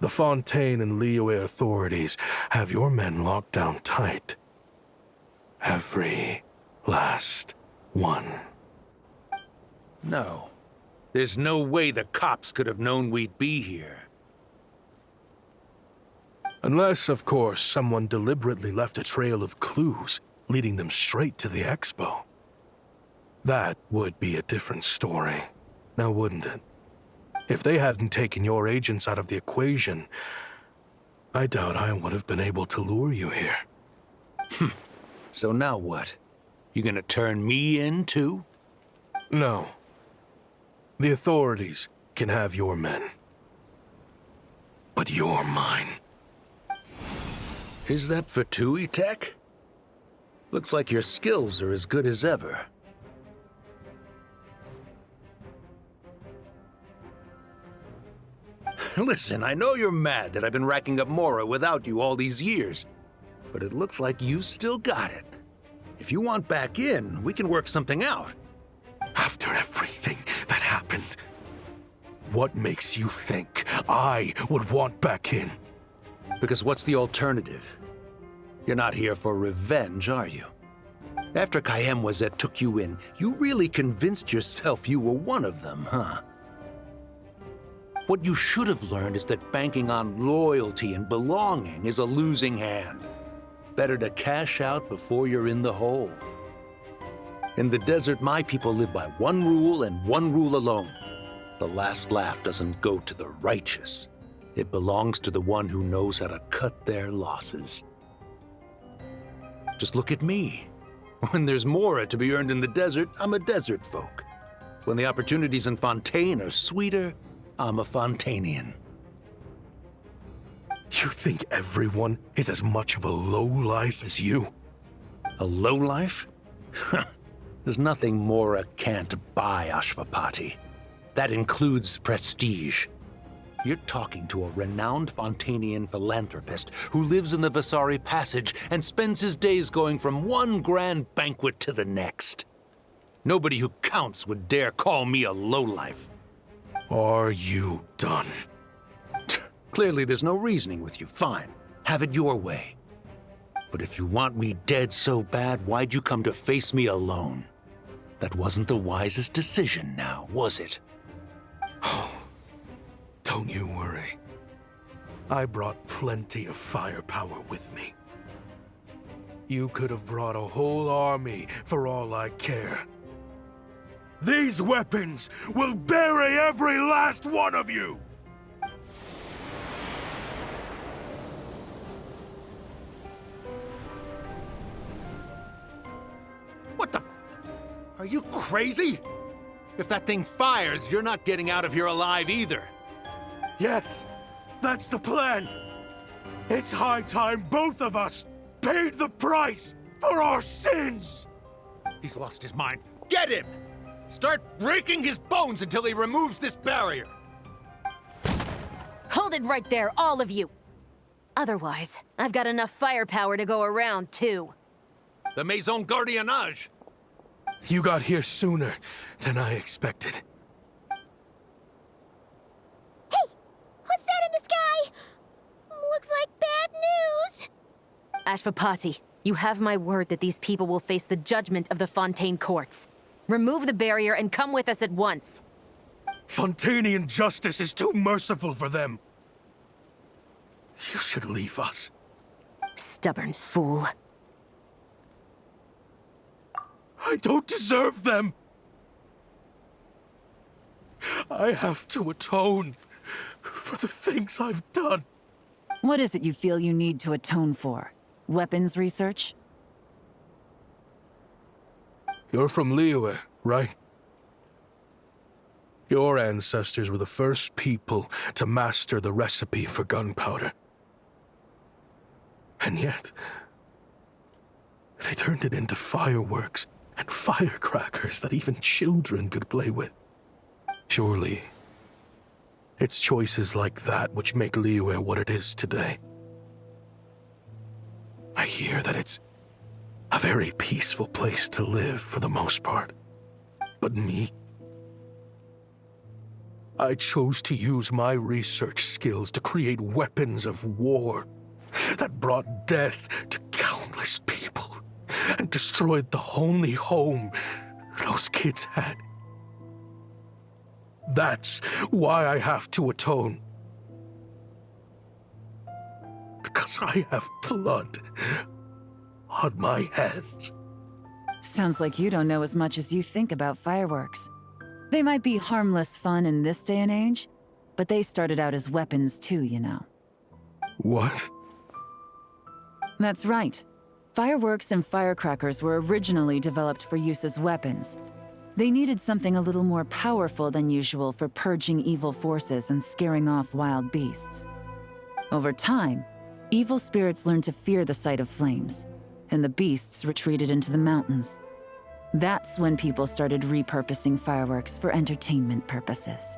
The Fontaine and Liyue authorities have your men locked down tight. Every last one. No. There's no way the cops could have known we'd be here. Unless, of course, someone deliberately left a trail of clues leading them straight to the expo. That would be a different story, now wouldn't it? If they hadn't taken your agents out of the equation, I doubt I would have been able to lure you here. So now what? You gonna turn me in, too? No. The authorities can have your men. But you're mine. Is that Fatui tech? Looks like your skills are as good as ever. Listen, I know you're mad that I've been racking up Mora without you all these years, but it looks like you still got it. If you want back in, we can work something out. After everything that happened, what makes you think I would want back in? Because what's the alternative? You're not here for revenge, are you? After Kayemwazet took you in, you really convinced yourself you were one of them, huh? What you should have learned is that banking on loyalty and belonging is a losing hand. Better to cash out before you're in the hole. In the desert, my people live by one rule and one rule alone. The last laugh doesn't go to the righteous. It belongs to the one who knows how to cut their losses. Just look at me. When there's Mora to be earned in the desert, I'm a desert folk. When the opportunities in Fontaine are sweeter, I'm a Fontanian. You think everyone is as much of a lowlife as you? A lowlife? There's nothing Mora can't buy, Ashvapati. That includes prestige. You're talking to a renowned Fontanian philanthropist who lives in the Vasari Passage and spends his days going from one grand banquet to the next. Nobody who counts would dare call me a lowlife. Are you done? Clearly there's no reasoning with you. Fine. Have it your way. But if you want me dead so bad, why'd you come to face me alone? That wasn't the wisest decision now, was it? Oh, don't you worry. I brought plenty of firepower with me. You could have brought a whole army for all I care. These weapons will bury every last one of you! What the? Are you crazy? If that thing fires, you're not getting out of here alive either. Yes, that's the plan. It's high time both of us paid the price for our sins! He's lost his mind. Get him! Start breaking his bones until he removes this barrier. Hold it right there, all of you! Otherwise, I've got enough firepower to go around, too. The Maison Gardiennage! You got here sooner than I expected. Hey! What's that in the sky? Looks like bad news! Ashvapati, you have my word that these people will face the judgment of the Fontaine courts. Remove the barrier and come with us at once. Fontanian justice is too merciful for them. You should leave us. Stubborn fool. I don't deserve them. I have to atone for the things I've done. What is it you feel you need to atone for? Weapons research? You're from Liyue, right? Your ancestors were the first people to master the recipe for gunpowder. And yet, they turned it into fireworks and firecrackers that even children could play with. Surely, it's choices like that which make Liyue what it is today. I hear that it's a very peaceful place to live for the most part. But me? I chose to use my research skills to create weapons of war that brought death to countless people and destroyed the only home those kids had. That's why I have to atone. Because I have blood on my hands. Sounds like you don't know as much as you think about fireworks. They might be harmless fun in this day and age, but they started out as weapons too, you know. What? That's right. Fireworks and firecrackers were originally developed for use as weapons. They needed something a little more powerful than usual for purging evil forces and scaring off wild beasts. Over time, evil spirits learned to fear the sight of flames, and the beasts retreated into the mountains. That's when people started repurposing fireworks for entertainment purposes.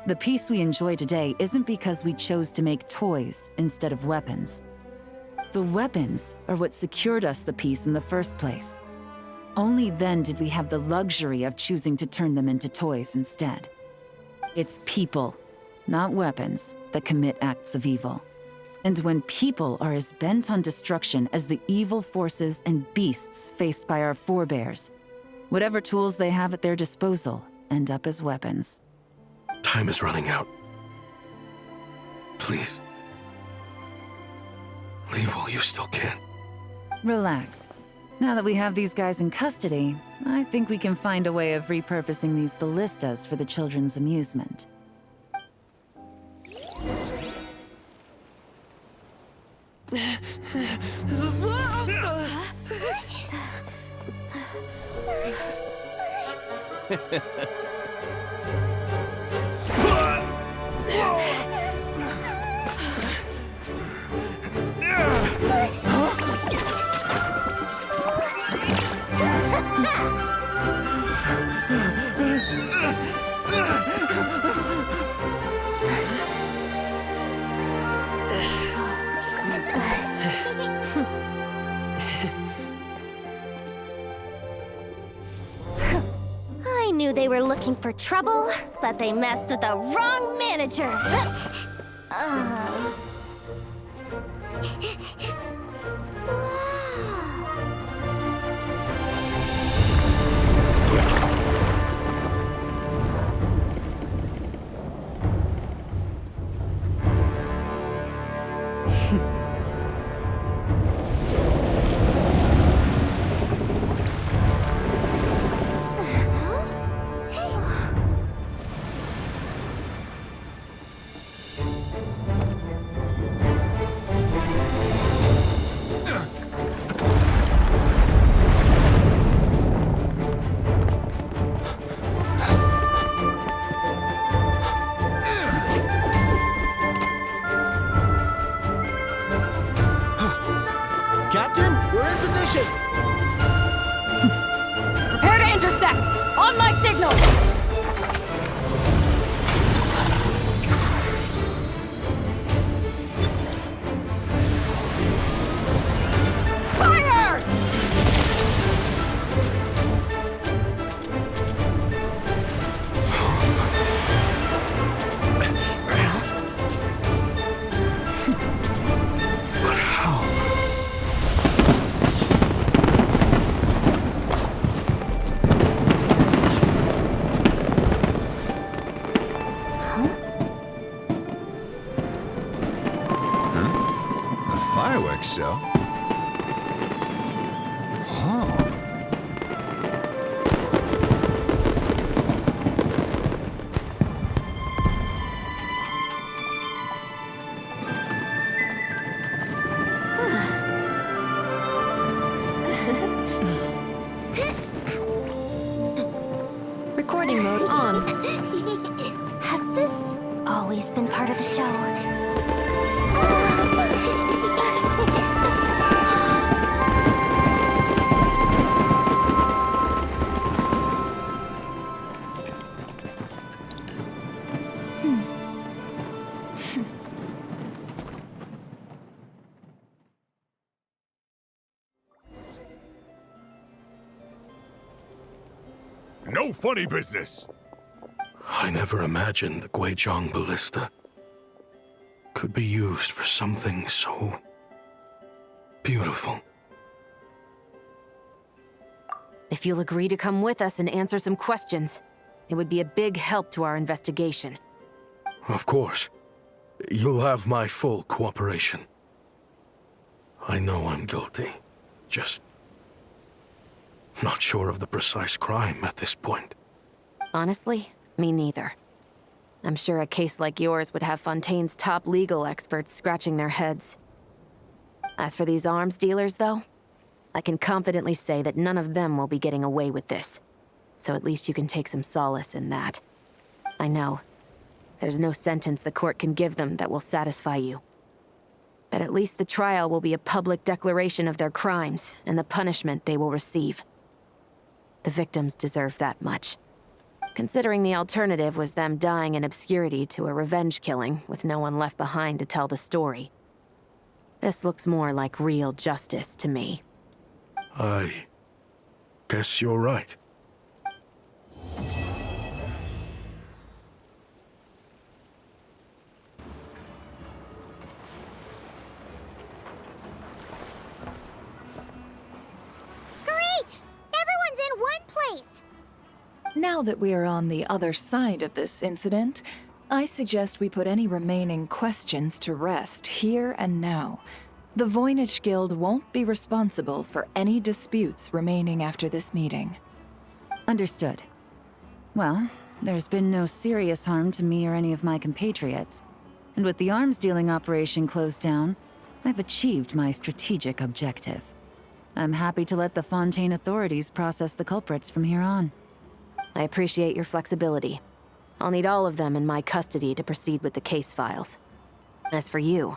The peace we enjoy today isn't because we chose to make toys instead of weapons. The weapons are what secured us the peace in the first place. Only then did we have the luxury of choosing to turn them into toys instead. It's people, not weapons, that commit acts of evil. And when people are as bent on destruction as the evil forces and beasts faced by our forebears, whatever tools they have at their disposal end up as weapons. Time is running out. Please. Leave while you still can. Relax. Now that we have these guys in custody, I think we can find a way of repurposing these ballistas for the children's amusement. I knew they were looking for trouble, but they messed with the wrong manager. fireworks show? Huh. Recording mode on. Has this always been part of the show? No funny business! I never imagined the Guizhong Ballista could be used for something so beautiful. If you'll agree to come with us and answer some questions, it would be a big help to our investigation. Of course. You'll have my full cooperation. I know I'm guilty. Just not sure of the precise crime at this point. Honestly, me neither. I'm sure a case like yours would have Fontaine's top legal experts scratching their heads. As for these arms dealers, though, I can confidently say that none of them will be getting away with this. So at least you can take some solace in that. I know. There's no sentence the court can give them that will satisfy you. But at least the trial will be a public declaration of their crimes and the punishment they will receive. The victims deserve that much. Considering the alternative was them dying in obscurity to a revenge killing with no one left behind to tell the story. This looks more like real justice to me. I guess you're right. Great! Everyone's in one place! Now that we are on the other side of this incident, I suggest we put any remaining questions to rest here and now. The Voynich Guild won't be responsible for any disputes remaining after this meeting. Understood. Well, there's been no serious harm to me or any of my compatriots. And with the arms dealing operation closed down, I've achieved my strategic objective. I'm happy to let the Fontaine authorities process the culprits from here on. I appreciate your flexibility. I'll need all of them in my custody to proceed with the case files. As for you...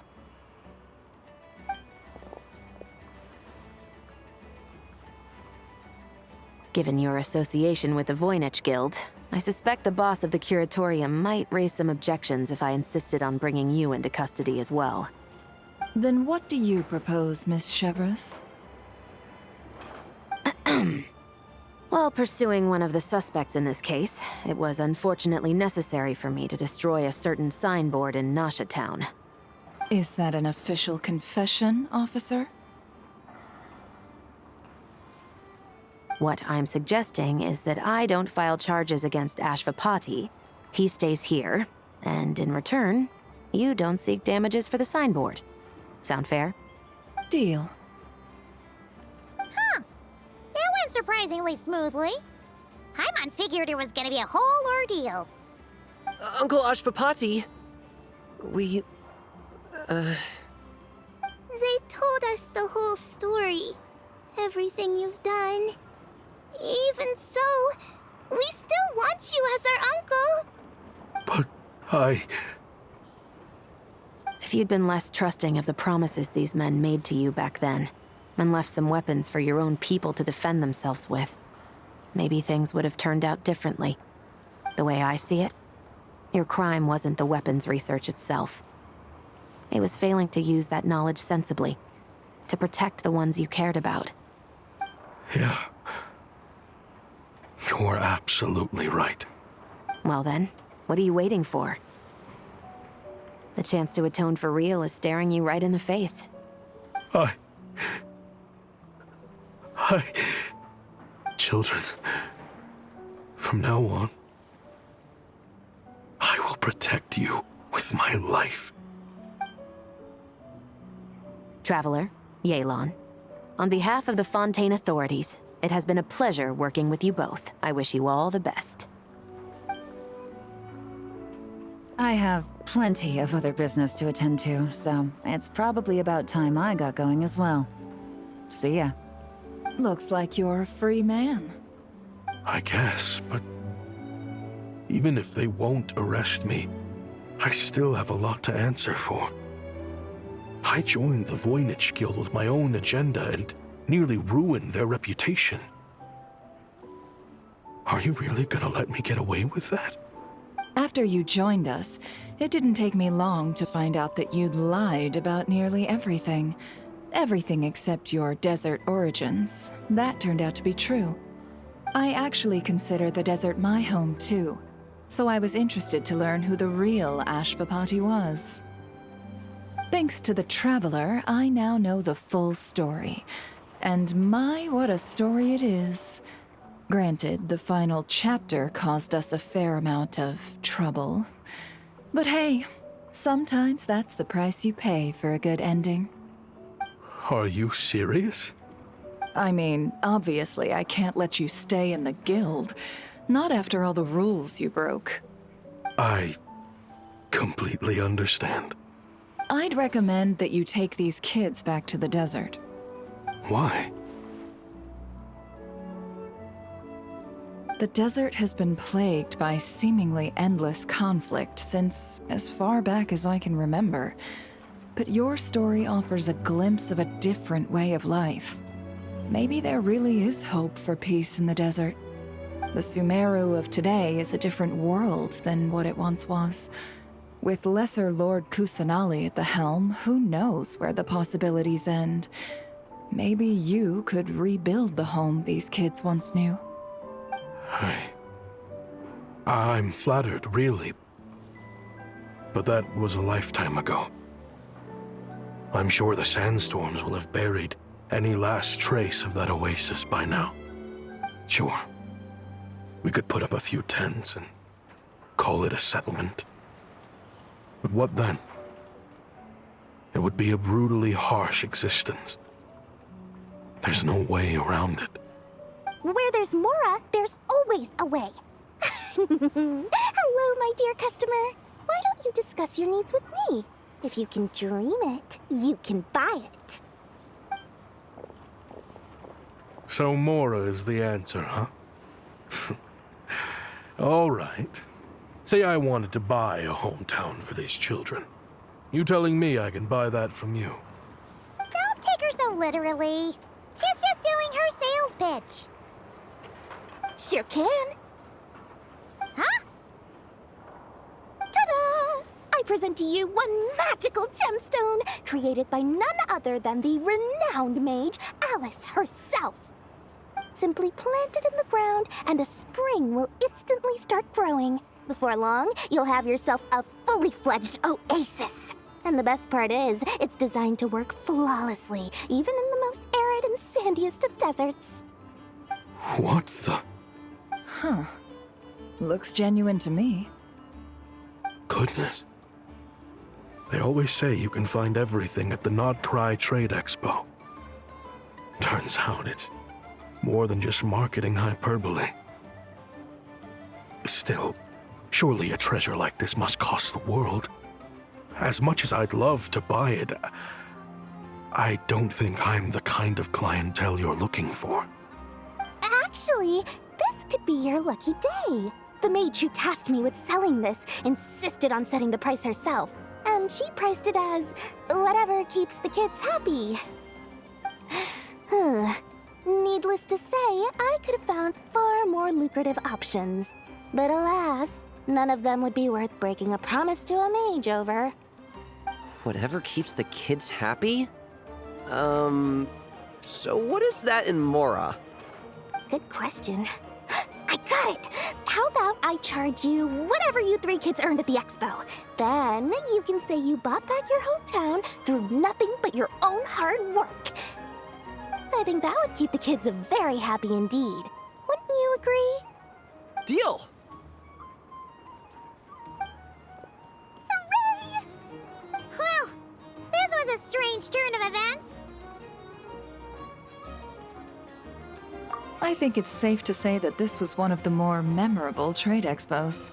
Given your association with the Voynich Guild, I suspect the boss of the Curatorium might raise some objections if I insisted on bringing you into custody as well. Then what do you propose, Miss Chevreuse? While pursuing one of the suspects in this case, it was unfortunately necessary for me to destroy a certain signboard in Nasha Town. Is that an official confession, officer? What I'm suggesting is that I don't file charges against Ashvapati. He stays here, and in return, you don't seek damages for the signboard. Sound fair? Deal. Huh. That went surprisingly smoothly. Paimon figured it was gonna be a whole ordeal. Uncle Ashvapati, we... They told us the whole story. Everything you've done. Even so, we still want you as our uncle. But If you'd been less trusting of the promises these men made to you back then, and left some weapons for your own people to defend themselves with, maybe things would have turned out differently. The way I see it, your crime wasn't the weapons research itself. It was failing to use that knowledge sensibly, to protect the ones you cared about. yeah, you're absolutely right. Well then, what are you waiting for? The chance to atone for real is staring you right in the face. Children, from now on, I will protect you with my life. Traveler, Yelan. On behalf of the Fontaine authorities, it has been a pleasure working with you both. I wish you all the best. I have plenty of other business to attend to, so it's probably about time I got going as well. See ya. Looks like you're a free man. I guess, but even if they won't arrest me, I still have a lot to answer for. I joined the Voynich Guild with my own agenda and nearly ruined their reputation. Are you really gonna let me get away with that? After you joined us, it didn't take me long to find out that you'd lied about nearly everything. Everything except your desert origins. That turned out to be true. I actually consider the desert my home too, so I was interested to learn who the real Ashvapati was. Thanks to the Traveler, I now know the full story. And my, what a story it is. Granted, the final chapter caused us a fair amount of trouble. But hey, sometimes that's the price you pay for a good ending. Are you serious? I mean, obviously I can't let you stay in the guild. Not after all the rules you broke. I completely understand. I'd recommend that you take these kids back to the desert. Why? The desert has been plagued by seemingly endless conflict since as far back as I can remember. But your story offers a glimpse of a different way of life. Maybe there really is hope for peace in the desert. The Sumeru of today is a different world than what it once was. With Lesser Lord Kusanali at the helm, who knows where the possibilities end? Maybe you could rebuild the home these kids once knew. I'm flattered, really. But that was a lifetime ago. I'm sure the sandstorms will have buried any last trace of that oasis by now. Sure, we could put up a few tents and call it a settlement. But what then? It would be a brutally harsh existence. There's no way around it. Where there's Mora, there's always a way. Hello, my dear customer. Why don't you discuss your needs with me? If you can dream it, you can buy it. So Mora is the answer, huh? All right. Say I wanted to buy a hometown for these children. You telling me I can buy that from you? Don't take her so literally. She's just doing her sales pitch. Sure can. Huh? Ta-da! I present to you one magical gemstone created by none other than the renowned mage Alice herself. Simply plant it in the ground and a spring will instantly start growing. Before long, you'll have yourself a fully fledged oasis. And the best part is, it's designed to work flawlessly, even in the most arid and sandiest of deserts. What the? Huh. Looks genuine to me. Goodness. They always say you can find everything at the Nodcry Trade Expo. Turns out it's more than just marketing hyperbole. Still, surely a treasure like this must cost the world. As much as I'd love to buy it, I don't think I'm the kind of clientele you're looking for. Actually, this could be your lucky day. The mage who tasked me with selling this insisted on setting the price herself, and she priced it as whatever keeps the kids happy. Needless to say, I could have found far more lucrative options. But alas, none of them would be worth breaking a promise to a mage over. Whatever keeps the kids happy? So what is that in Mora? Good question. I got it! How about I charge you whatever you three kids earned at the expo? Then you can say you bought back your hometown through nothing but your own hard work. I think that would keep the kids very happy indeed. Wouldn't you agree? Deal! Hooray! Well, this was a strange turn of events. I think it's safe to say that this was one of the more memorable trade expos.